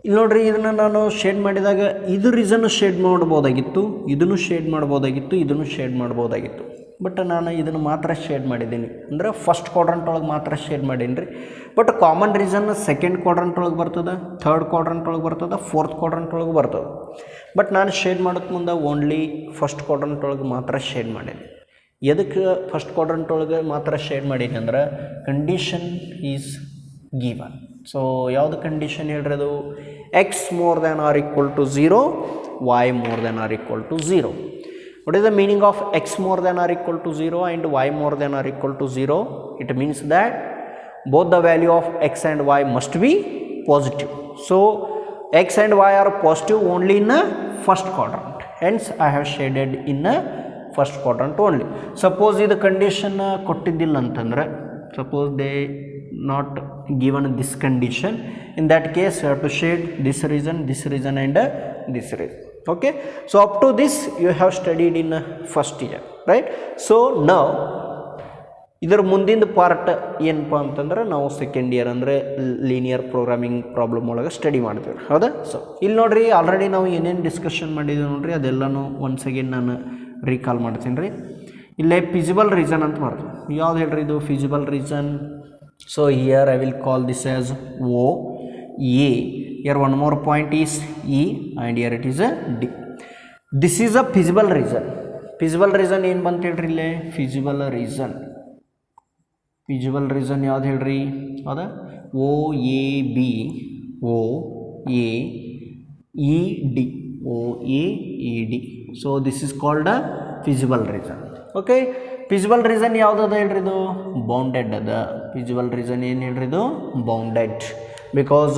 ಇಲ್ಲಿ ನೋಡ್ರಿ ಇದನ್ನು ನಾನು ಶೇಡ್ ಮಾಡಿದಾಗ ಇದು ರೀಸನ್ನು ಶೇಡ್ ಮಾಡ್ಬೋದಾಗಿತ್ತು, ಇದನ್ನು ಶೇಡ್ ಮಾಡ್ಬೋದಾಗಿತ್ತು, ಇದನ್ನು ಶೇಡ್ ಮಾಡ್ಬೋದಾಗಿತ್ತು. ಬಟ್ ನಾನು ಇದನ್ನು ಮಾತ್ರ ಶೇಡ್ ಮಾಡಿದ್ದೀನಿ, ಅಂದರೆ ಫಸ್ಟ್ ಕ್ವಾಡ್ರಂಟ್ ಒಳಗೆ ಮಾತ್ರ ಶೇಡ್ ಮಾಡೀನಿ ರೀ. But common reason second quadrant ಒಳಗೆ ಬರ್ತದೆ, ಥರ್ಡ್ ಕ್ವಾಡ್ರಂಟ್ ಒಳಗೆ ಬರ್ತದೆ, ಫೋರ್ತ್ ಕ್ವಾಡ್ರಂಟ್ ಒಳಗೆ ಬರ್ತದೆ. ಬಟ್ ನಾನು ಶೇಡ್ ಮಾಡೋಕ್ಕೆ ಮುಂದೆ ಓನ್ಲಿ ಫಸ್ಟ್ ಕ್ವಾಡ್ರಂಟ್ ಒಳಗೆ ಮಾತ್ರ ಶೇಡ್ ಮಾಡೀನಿ. ಎದಕ್ಕೆ ಫಸ್ಟ್ ಕ್ವಾಡ್ರಂಟ್ ಒಳಗೆ ಮಾತ್ರ ಶೇಡ್ ಮಾಡೀನಿ ಅಂದ್ರೆ ಕಂಡೀಷನ್ ಈಸ್ ಗಿವನ್. ಸೊ ಯಾವುದು ಕಂಡೀಷನ್ ಹೇಳ್ರಿ, ಅದು x more than or equal to 0, y more than or equal to 0. What is the meaning of x more than or equal to 0 and y more than or equal to 0? It means that both the value of x and y must be positive. So x and y are positive only in the first quadrant, hence I have shaded in the first quadrant only. Suppose this condition kottidilla antandre, suppose they not given this condition, in that case you have to shade this region and this region. Okay, so up to this you have studied in first year, right? So now ಇದರ ಮುಂದಿನ part ಏನಪ್ಪ ಅಂತಂದ್ರೆ ನಾವು second year ಅಂದರೆ linear programming problem ಒಳಗೆ study ಮಾಡ್ತೀವಿ ಹೌದಾ. So ಇಲ್ಲಿ ನೋಡ್ರಿ ಆಲ್ರೆಡಿ ನಾವು ಏನೇನು ಡಿಸ್ಕಷನ್ ಮಾಡಿದ್ದೀವಿ ನೋಡ್ರಿ ಅದೆಲ್ಲನೂ ಒನ್ಸ್ ಅಗೇನ್ ನಾನು ರೀಕಾಲ್ ಮಾಡ್ತೀನಿ ರೀ. ಇಲ್ಲೇ ಫಿಸಿಬಲ್ ರೀಸನ್ ಅಂತ ಮಾಡ್ತೀವಿ. ಯಾವ್ದು ಹೇಳ್ರಿ ಇದು feasible reason. So here I will call this as O A. Here one more point is E and here it is a D. This is a feasible reason. Feasible reason ಏನು ಬಂತ ಹೇಳ್ರಿ ಇಲ್ಲೇ feasible reason. feasible reason ಯಾವ್ದು ಹೇಳ್ರಿ ಅದ O A B O A E D O A E D. So this is called a feasible reason. Okay. feasible reason ಯಾವ್ದು ಅದ ಹೇಳ್ರಿ ಇದು ಬೌಂಡೆಡ್ ಅದ. feasible reason ಏನು ಹೇಳ್ರಿ ಇದು ಬೌಂಡೆಡ್. ಬಿಕಾಸ್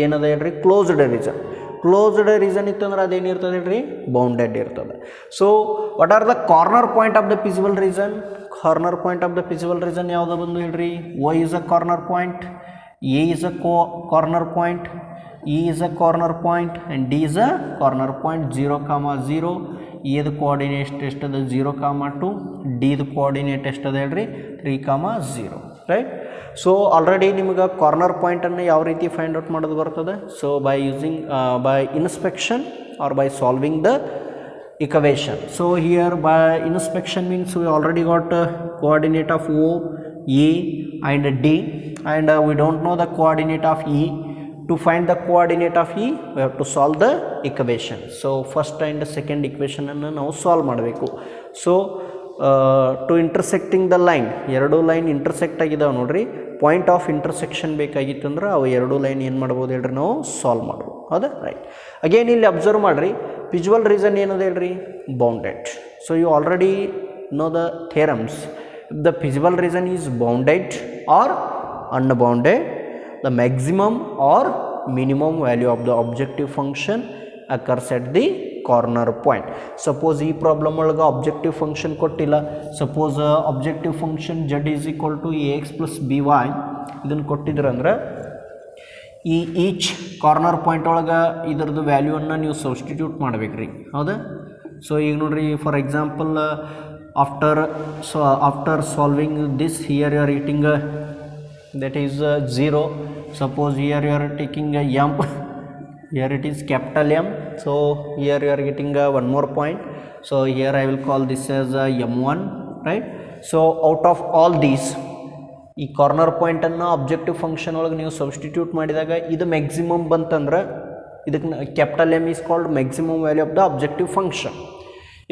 ಏನದ ಹೇಳ್ರಿ ಕ್ಲೋಸ್ಡ್ ರೀಸನ್. ಕ್ಲೋಸ್ಡ್ ರೀಸನ್ ಇತ್ತಂದ್ರೆ ಅದೇನಿರ್ತದೆ ಹೇಳ್ರಿ ಬೌಂಡೆಡ್ ಇರ್ತದೆ. So what are the corner point of the feasible reason. Corner point of the feasible reason ಯಾವುದು ಬಂದು ಹೇಳ್ರಿ O is a corner point, A is a corner point, E is a corner point and D is a corner point. 0, 0 ಎದು coordinate ಎಷ್ಟದ 0, 2. ಡಿದು coordinate ಎಷ್ಟದ ಹೇಳ್ರಿ 3, 0 right. So already ನಿಮ್ಗೆ corner ಪಾಯಿಂಟನ್ನು ಯಾವ ರೀತಿ find out ಮಾಡೋದು ಬರ್ತದೆ. So by using by inspection or by solving the equation. So here by inspection means we already got coordinate of O, A and D and we don't know the coordinate of E. To find the coordinate of E we have to solve the equation. So first and second equation ಅನ್ನು ನಾವು solve ಮಾಡಬೇಕು. So to intersecting the line ಎರಡು line intersect ಆಗಿದಾವೆ ನೋಡ್ರಿ. Point of intersection ಬೇಕಾಗಿತ್ತು ಅಂದ್ರೆ ಅವು ಎರಡು ಲೈನ್ ಏನು ಮಾಡ್ಬೋದು ಹೇಳ್ರಿ ನಾವು ಸಾಲ್ವ್ ಮಾಡ್ಬೋದು ಹೌದಾ ರೈಟ್. ಅಗೇನ್ ಇಲ್ಲಿ ಅಬ್ಸರ್ವ್ ಮಾಡಿರಿ ಫಿಸಿಬಲ್ ರೀಸನ್ ಏನದ ಹೇಳ್ರಿ bounded. So you already know the theorems. If the feasible region is bounded or unbounded the maximum or minimum value of the objective function occurs at the corner point. Suppose ಈ problem ಒಳಗೆ objective function ಕೊಟ್ಟಿಲ್ಲ. Suppose objective function z is equal to ax plus by ಇದನ್ನು ಕೊಟ್ಟಿದ್ರಂದ್ರೆ ಈ each corner point ಒಳಗೆ ಇದರದ್ದು ವ್ಯಾಲ್ಯೂವನ್ನು ನೀವು substitute ಮಾಡ್ಬೇಕ್ರಿ ಹೌದಾ. ಸೊ ಈಗ ನೋಡ್ರಿ for example after solving this here you are eating that is 0. Suppose here you are taking a m, here it is capital M. So here you are getting one more point. So here I will call this as m1 right. So out of all these ಈ corner ಪಾಯಿಂಟನ್ನು objective function ಒಳಗೆ ನೀವು substitute ಮಾಡಿದಾಗ ಇದು maximum ಬಂತಂದ್ರೆ ಇದಕ್ಕೆ capital M is called maximum value of the objective function.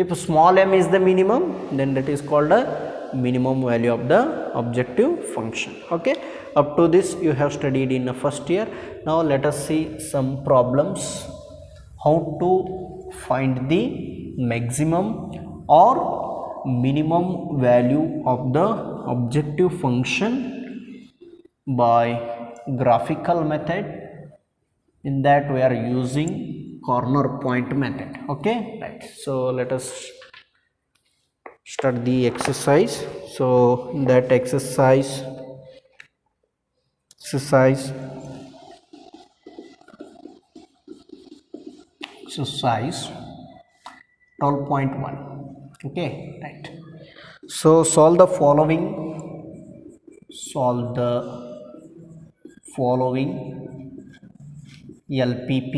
If small m is the minimum then that is called a minimum value of the objective function. Okay, up to this you have studied in the first year. Now let us see some problems how to find the maximum or minimum value of the objective function by graphical method. In that we are using corner point method. Okay right. So let us start the exercise. So in that exercise 12.1. okay right. So solve the following LPP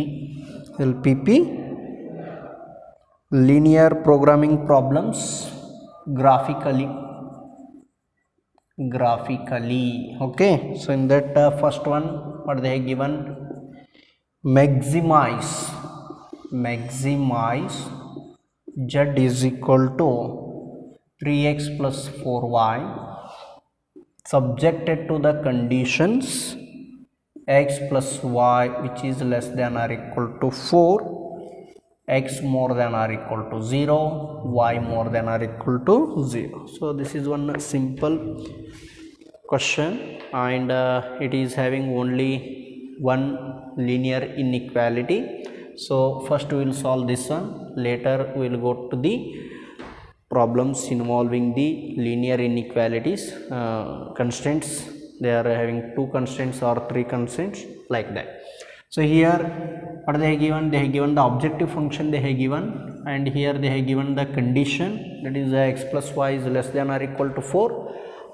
linear programming problems graphically. Okay, so in that first one what they have given, maximize z is equal to 3x plus 4y subjected to the conditions x plus y which is less than or equal to 4, x more than or equal to 0, y more than or equal to 0. So this is one simple question and it is having only one linear inequality. So first we will solve this one, later we will go to the problems involving the linear inequalities constraints. They are having 2 constraints or 3 constraints like that. So here what they have given, they have given the objective function they have given, and here they have given the condition, that is x plus y is less than or equal to 4,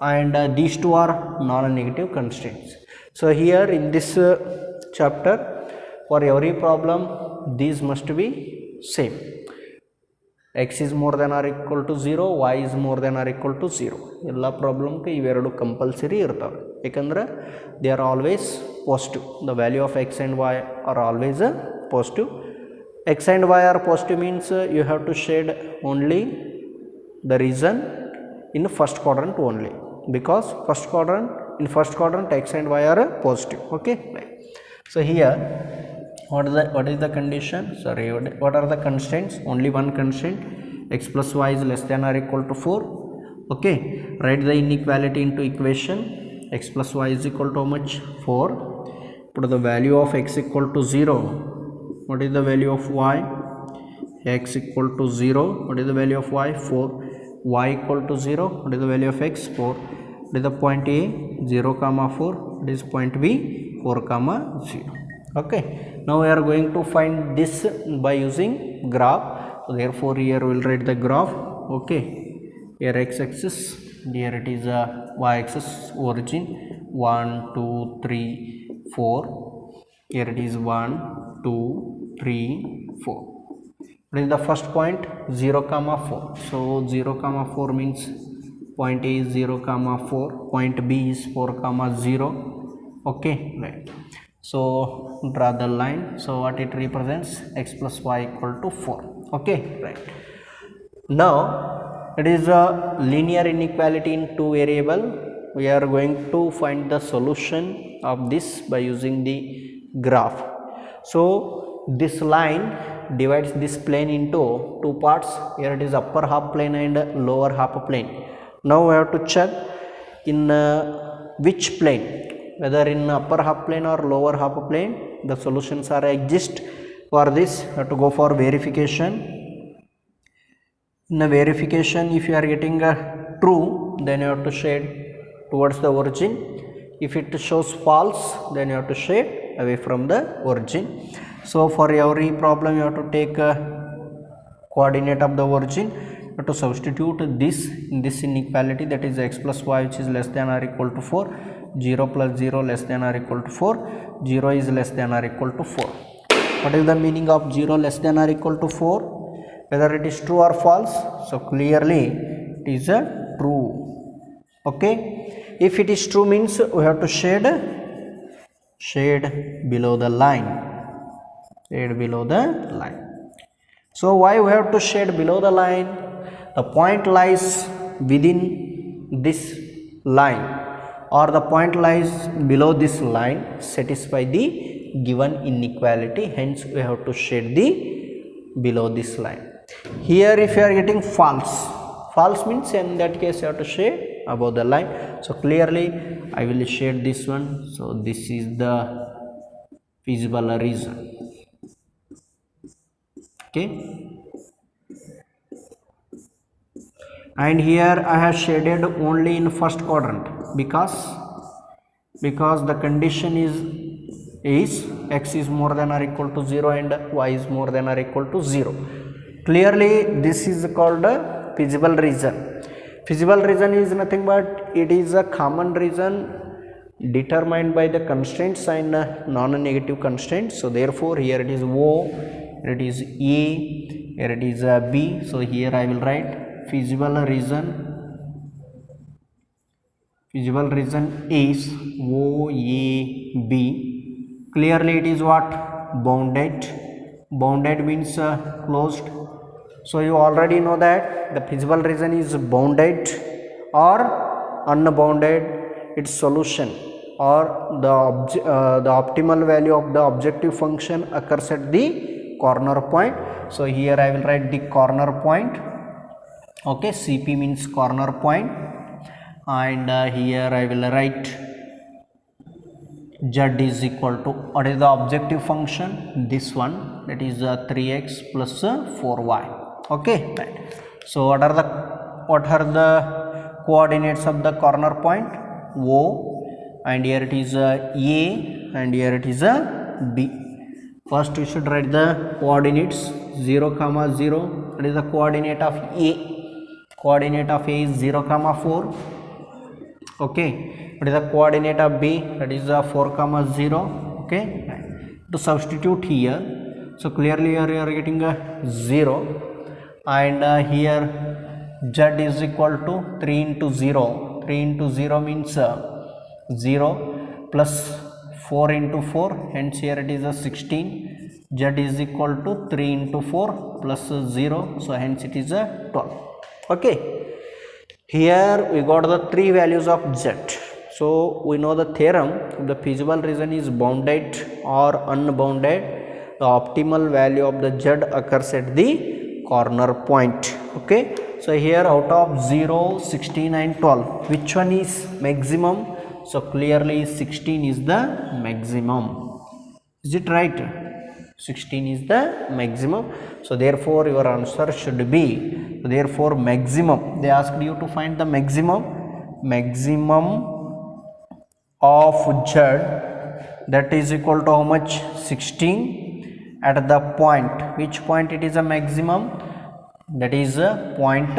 and these two are non-negative constraints. So here in this chapter, for every problem these must be same. X is more than or equal to 0, y is more than or equal to 0. ಎಲ್ಲ ಪ್ರಾಬ್ಲಮ್ಗೆ ಇವೆರಡು compulsory ಇರ್ತವೆ, ಯಾಕಂದ್ರೆ they are always positive. The value of x and y are always positive. X and y are positive means you have to shade only the region in first quadrant only, because in first quadrant x and y are positive. Okay, right. So here what is the condition, sorry, what are the constraints? Only one constraint, x plus y is less than or equal to 4. Okay, write the inequality into equation. X plus y is equal to how much? 4. Put the value of x equal to 0. What is the value of y? X equal to 0. What is the value of y? 4. Y equal to 0. What is the value of x? 4. What is the point A? 0 comma 4. What is point B? 4 comma 0. Okay, now we are going to find this by using graph. So therefore here we will write the graph. Okay, here x-axis, here it is y-axis, origin 1 2 3 4. Here it is 1 2 3 4. What is the first point? 0 comma 4. So 0 comma 4 means point A is 0 comma 4, point B is 4 comma 0. Okay, right. So draw the line. So what it represents? X plus y equal to 4. Okay, right. Now it is a linear inequality in two variable. We are going to find the solution of this by using the graph. So this line divides this plane into two parts. Here it is upper half plane and lower half plane. Now we have to check in which plane, whether in upper half plane or lower half plane the solutions are exist. For this you have to go for verification. In a verification, if you are getting a true, then you have to shade towards the origin. If it shows false, then you have to shade away from the origin. So for every problem you have to take a coordinate of the origin. You have to substitute this in this inequality, that is x plus y, which is less than or equal to 4. 0 plus 0 less than or equal to 4. 0 is less than or equal to 4. What is the meaning of 0 less than or equal to 4? Whether it is true or false. So clearly it is a true. Okay, if it is true means we have to shade below the line. Shade below the line. So why we have to shade below the line? The point lies within this line, or the point lies below this line, satisfy the given inequality, hence we have to shade the below this line. Here if you are getting false means in that case you have to shade above the line. So clearly I will shade this one. So this is the feasible reason. Okay, and here I have shaded only in first quadrant because the condition is x is more than or equal to 0 and y is more than or equal to 0. Clearly this is called a feasible reason. Feasible reason is nothing but it is a common reason determined by the constraints and non-negative constraints. So therefore here it is O, here it is A, here it is B. So here I will write feasible reason is OAB. Clearly it is what? Bounded means closed. So you already know that the feasible reason is bounded or unbounded. Its solution or the optimal value of the objective function occurs at the corner point. So here I will write the corner point. Okay, CP means corner point, and here I will write z is equal to, what is the objective function? This one, that is 3x plus 4y. Okay, right. So what are the coordinates of the corner point? O, and here it is A, and here it is B. First we should write the coordinates. 0 comma 0, that is the coordinate of A. Coordinate of A is 0 comma 4. Okay, what is the coordinate of b? That is 4 comma 0. Okay, to substitute here, so clearly here you are getting a 0, and here z is equal to 3 into 0. 3 into 0 means 0 plus 4 into 4, hence here it is a 16. Z is equal to 3 into 4 plus 0, so hence it is a 12. Okay, here we got the three values of z. So we know the theorem, if the feasible region is bounded or unbounded, the optimal value of the z occurs at the corner point. Okay, so here out of 0, 16 and 12, which one is maximum? So clearly 16 is the maximum. Is it right? 16 is the maximum. So therefore your answer should be, therefore maximum, they asked you to find the maximum of z, that is equal to how much? 16 at the point. Which point it is a maximum? That is a point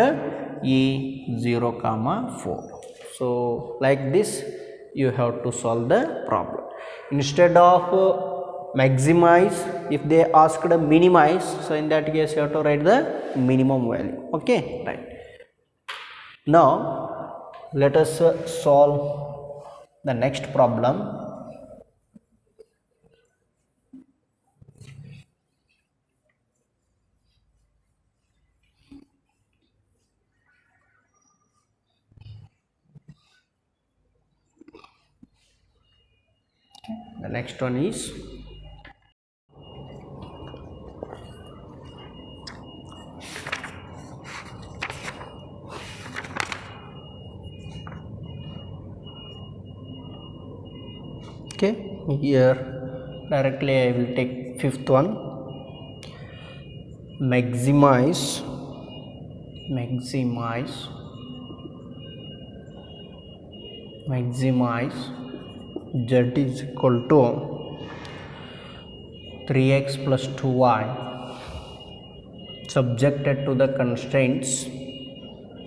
E 0 comma 4. So like this you have to solve the problem. Instead of maximize, if they asked minimize, so in that case you have to write the minimum value. Okay, right. Now let us solve the next problem. The next one is okay, here directly I will take fifth one. Maximize z is equal to 3x plus 2y subjected to the constraints.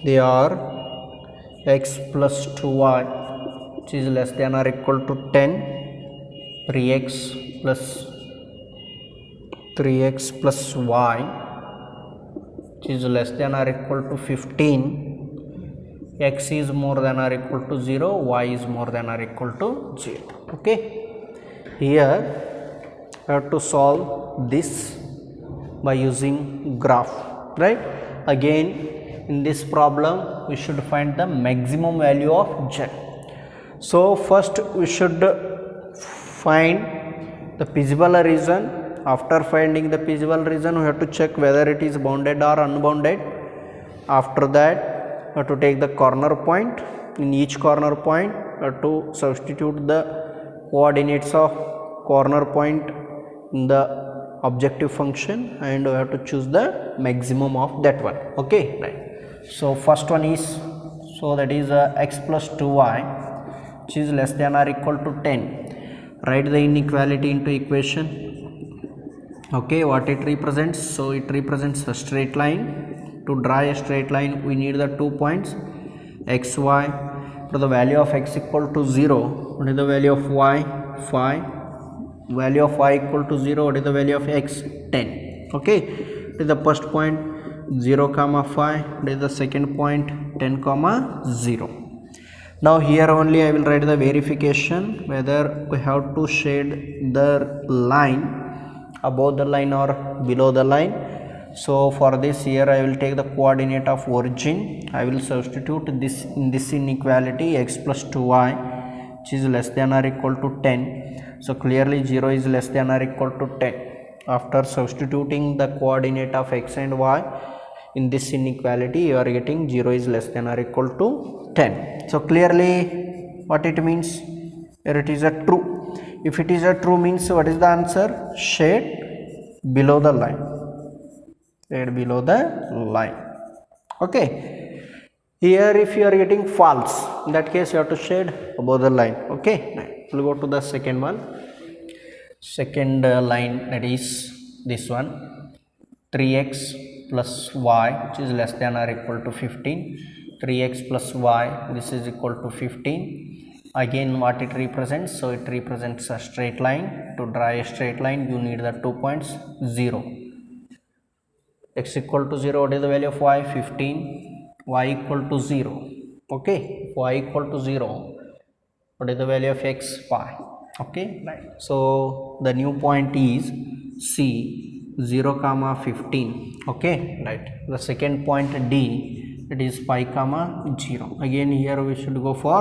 They are x plus 2y which is less than or equal to 10, 3x plus y which is less than or equal to 15, x is more than or equal to 0, y is more than or equal to 0. Okay, here I have to solve this by using graph, right? Again in this problem we should find the maximum value of z. So first we should find the feasible region. After finding the feasible region we have to check whether it is bounded or unbounded. After that we have to take the corner point. In each corner point we have to substitute the coordinates of corner point in the objective function and we have to choose the maximum of that one. Okay, right. So first one is, so that is x plus 2y which is less than or equal to 10. Write the inequality into equation. Okay, what it represents? So it represents a straight line. To draw a straight line we need the 2 points x, y. For the value of x equal to 0, what is the value of y? 5. Value of y equal to 0, what is the value of x? 10. Okay, it is the first point 0 comma 5, it is the second point 10 comma 0. Now here only I will write the verification whether we have to shade the line above the line or below the line. So for this here I will take the coordinate of origin. I will substitute this in this inequality, x plus 2y which is less than or equal to 10. So clearly 0 is less than or equal to 10. After substituting the coordinate of x and y in this inequality you are getting 0 is less than or equal to 10. So clearly what it means, here it is a true. If it is a true means what is the answer? Shade below the line. Shade below the line. Okay. Here if you are getting false, in that case you have to shade above the line. Okay. We'll go to the second one. Second line, that is this one, 3x plus y which is less than or equal to 15. 3x plus y, this is equal to 15. Again what it represents? So it represents a straight line. To draw a straight line you need the 2 points, 0. X equal to 0, what is the value of y? 15. Y equal to 0. Okay, y equal to 0, what is the value of x? 5. Okay, right. So the new point is C, 0 comma 15. Okay, right. The second point D, it is pi comma 0. Again here we should go for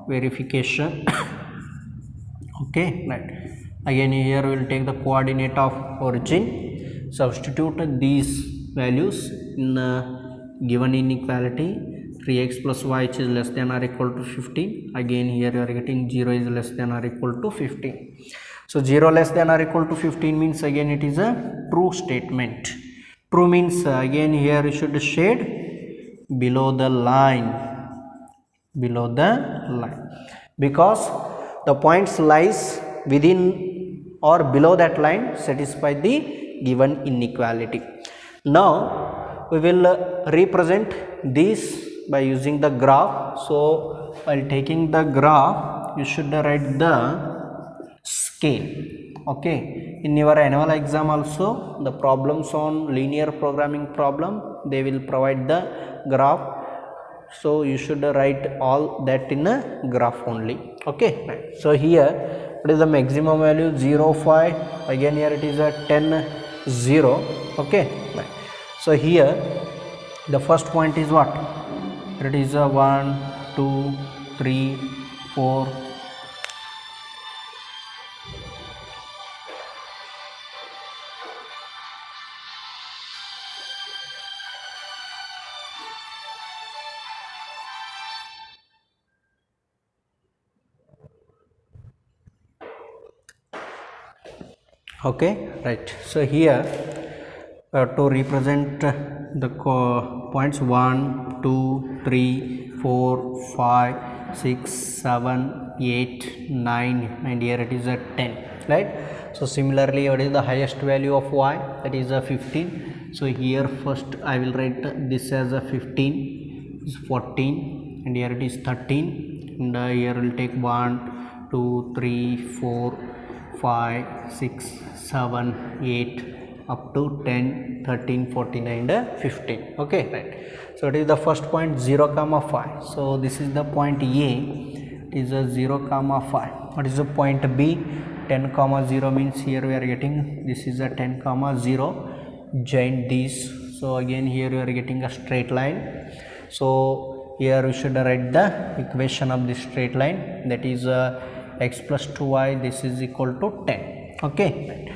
verification. Okay, right. Again here we will take the coordinate of origin, substitute these values in given inequality. 3x plus y, which is less than or equal to 15. Again here you are getting 0 is less than or equal to 15. So 0 less than or equal to 15 means again it is a true statement. True means again here you should shade below the line, because the points lies within or below that line satisfy the given inequality. Now we will represent this by using the graph. So while taking the graph you should write the scale. Okay, in your annual exam also the problems on linear programming problem, they will provide the graph, so you should write all that in a graph only. Okay, right. So here what is the maximum value? 0, 5. Again here it is a 10, 0. Okay, right. So here the first point is what? It is a 1, 2, 3, 4. Okay, right. So here to represent the points 1, 2, 3, 4, 5, 6, 7, 8, 9, and here it is a 10, right? So similarly, what is the highest value of y? That is a 15. So here first I will write this as a 15, is 14, and here it is 13, and here we will take 1, 2, 3, 4, 5, 6, 7, 8, up to 10, 13, 14, and 15. Okay, right. So it is the first point, 0 comma 5. So this is the point A, it is a 0 comma 5. What is the point B? 10 comma 0 means here we are getting this is a 10 comma 0. Join these. So again here we are getting a straight line. So here we should write the equation of this straight line, that is x plus 2y, this is equal to 10. Okay, right.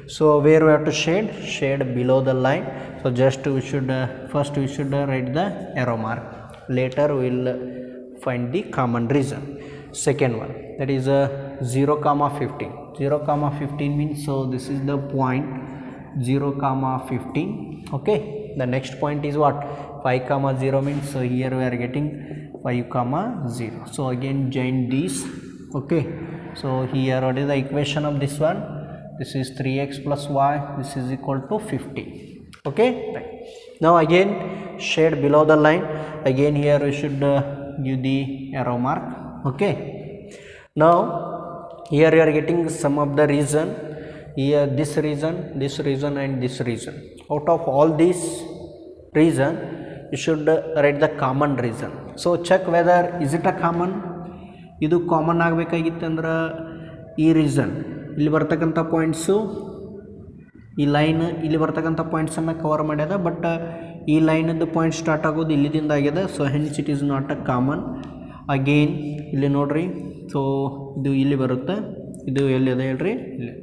So where we have to shade below the line. So just we should first we should write the arrow mark, later we will find the common reason. Second one, that is 0 comma 15. 0 comma 15 means, so this is the point 0 comma 15. Okay, the next point is what? 5 comma 0 means, so here we are getting 5 comma 0. So again join these. Okay, so here what is the equation of this one? This is 3x plus y, this is equal to 50. Okay, right. Now again shade below the line. Again here we should give the arrow mark. Okay, now here you are getting some of the reason. Here this reason, this reason, and this reason. Out of all these reason you should write the common reason. So check whether is it a common. ಇದು common ಆಗಬೇಕಾಗಿತ್ತಂದ್ರೆ ಈ reason ಇಲ್ಲಿ ಬರ್ತಕ್ಕಂಥ points, ಈ line ಇಲ್ಲಿ ಬರ್ತಕ್ಕಂಥ ಪಾಯಿಂಟ್ಸನ್ನು cover ಮಾಡ್ಯದ, but ಈ ಲೈನದ್ದು point start ಆಗೋದು ಇಲ್ಲಿದಿಂದ ಆಗ್ಯದ. So hence it is not a common. Again ಇಲ್ಲಿ ನೋಡ್ರಿ, ಸೊ ಇದು ಇಲ್ಲಿ ಬರುತ್ತೆ, ಇದು ಎಲ್ಲಿದೆ ಹೇಳ್ರಿ, ಇಲ್ಲಿ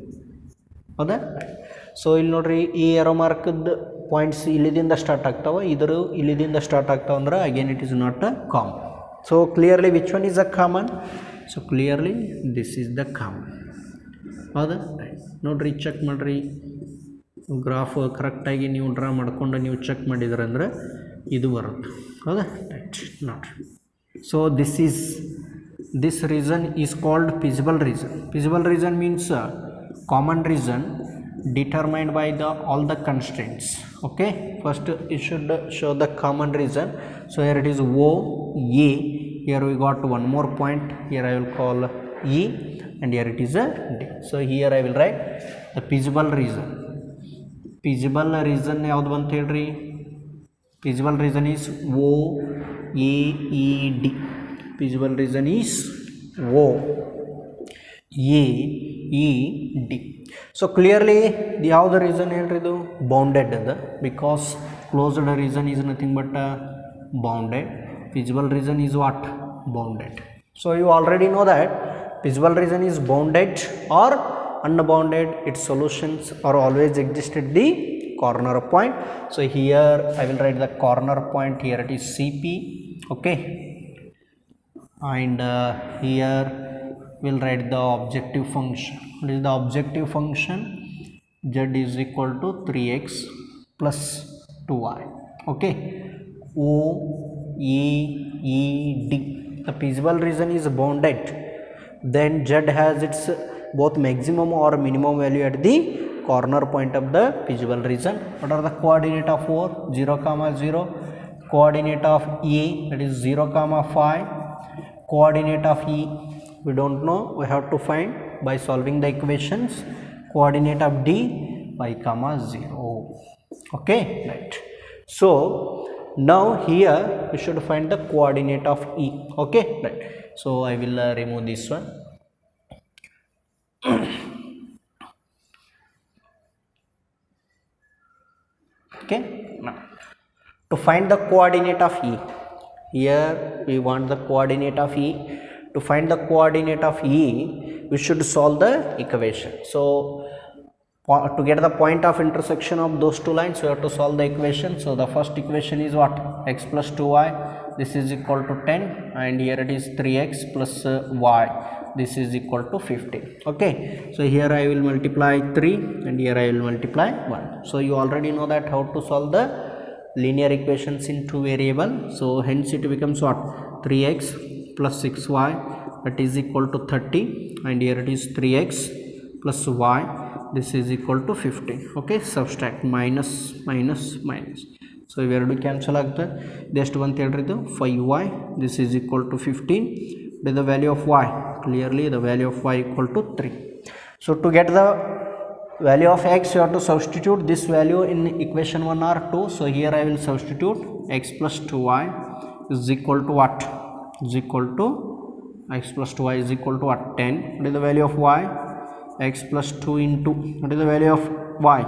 ಹೌದಾ. ಸೊ ಇಲ್ಲಿ ನೋಡ್ರಿ, ಈ ಏರೋ ಮಾರ್ಕದ ಪಾಯಿಂಟ್ಸ್ ಇಲ್ಲಿದಿಂದ ಸ್ಟಾರ್ಟ್ ಆಗ್ತಾವೆ, ಇದ್ರ ಇಲ್ಲಿದಿಂದ ಸ್ಟಾರ್ಟ್ ಆಗ್ತಾವೆ ಅಂದ್ರೆ again it is not a common. So clearly which one is a common? So clearly this is the common. ಹೌದಾ, ನೋಡ್ರಿ ಚೆಕ್ ಮಾಡಿರಿ, ಗ್ರಾಫ್ ಕರೆಕ್ಟಾಗಿ ನೀವು ಡ್ರಾ ಮಾಡ್ಕೊಂಡು ನೀವು ಚೆಕ್ ಮಾಡಿದ್ರೆ ಅಂದರೆ ಇದು ಬರುತ್ತೆ. ಹೌದಾ, ರೈಟ್. ನೋಡ್ರಿ, so this reason is called feasible reason. Feasible reason means common reason determined by the all the constraints. Okay, first you should show the common region. So here it is O A, here we got one more point, here I will call E, and here it is a D. So here I will write the feasible region. Feasible region ಯಾವುದು ಬಂತ ಹೇಳ್ರಿ? Feasible region is O A E D. Feasible region is O A E D. So clearly the how the region ಹೇಳ್ರಿದು bounded ಅದ, because closed region is nothing but bounded. Feasible region is what? Bounded. So you already know that feasible region is bounded or unbounded. Its solutions are always exist at the corner point. So here I will write the corner point, here it is CP. Okay, and here we'll write the objective function. What is the objective function? Z is equal to 3x plus 2y. Okay, O A E D. The feasible region is bounded, then Z has its both maximum or minimum value at the corner point of the feasible region. What are the coordinate of O? 0, 0. Coordinate of A, that is 0, 5. Coordinate of E, we don't know, we have to find by solving the equations. Coordinate of D, y, 0. Okay, right. So now here we should find the coordinate of E. Okay, right. So I will remove this one. Okay, now to find the coordinate of E, here we want the coordinate of E. To find the coordinate of E, we should solve the equation. So to get the point of intersection of those two lines, we have to solve the equation. So the first equation is what? X plus 2y, this is equal to 10, and here it is 3x plus y, this is equal to 15. Okay, so here I will multiply 3 and here I will multiply 1. So you already know that how to solve the linear equations in two variable. So hence it becomes what? 3x plus 6y, that is equal to 30, and here it is 3x plus y, this is equal to 15. Okay, subtract minus minus minus. So ಇವೆರಡು cancel ಆಗುತ್ತೆ. ಇದೆಷ್ಟು ಬಂತ ಹೇಳ್ರಿ ಇದು 5y, this is equal to 15. With the value of y, clearly the value of y equal to 3. So to get the value of x, you have to substitute this value in equation 1 or 2. So here I will substitute x plus 2y is equal to what? Is equal to x plus 2y is equal to what? 10. What is the value of y? X plus 2 into, what is the value of y?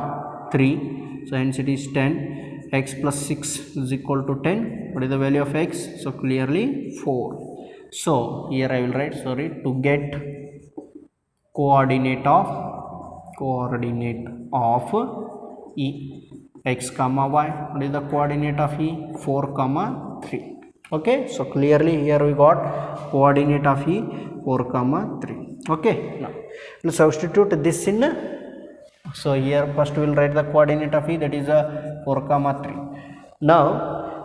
3. So hence it is 10. X plus 6 is equal to 10. What is the value of x? So clearly 4. So here I will write, sorry, to get coordinate of E, x comma y. What is the coordinate of E? 4, 3. Okay, so clearly here we got coordinate of E 4, 3. Okay, now we'll substitute this in. So here first we will write the coordinate of E, that is 4, 3. Now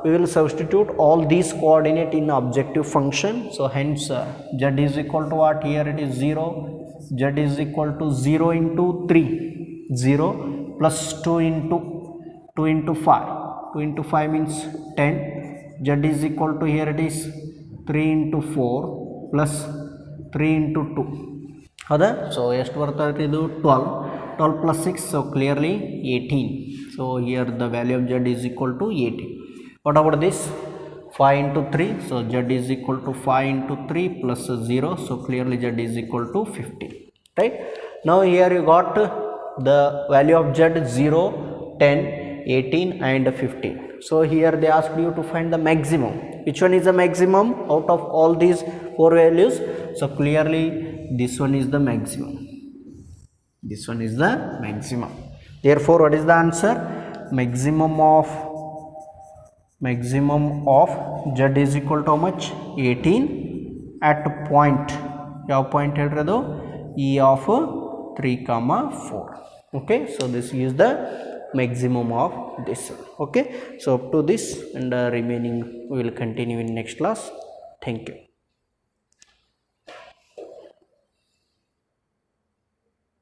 we will substitute all these coordinate in objective function. So hence z is equal to what? Here it is 0. Z is equal to 0 into 3, 0 plus 2 into 5. 2 into 5 means 10. Z is equal to, here it is 3 into 4 plus 3 into 2. ಹೌದಾ? So ಎಷ್ಟು ಬರ್ತದೆ ಇದು? 12 plus 6, so clearly 18. So here the value of z is equal to 18. What about this? 5 into 3, so z is equal to 5 into 3 plus 0, so clearly z is equal to 15. Right? Now here you got the value of z 0, 10, 18 and 15. So here they asked you to find the maximum. Which one is the maximum out of all these four values? So clearly this one is the maximum. This one is the maximum. Therefore what is the answer? Maximum of z is equal to how much? 18 at point. ಯಾವ point ಹೇಳಿರೋದು? E of 3, 4. Okay, so this is the maximum of this. Okay, so up to this, and remaining we will continue in next class. Thank you.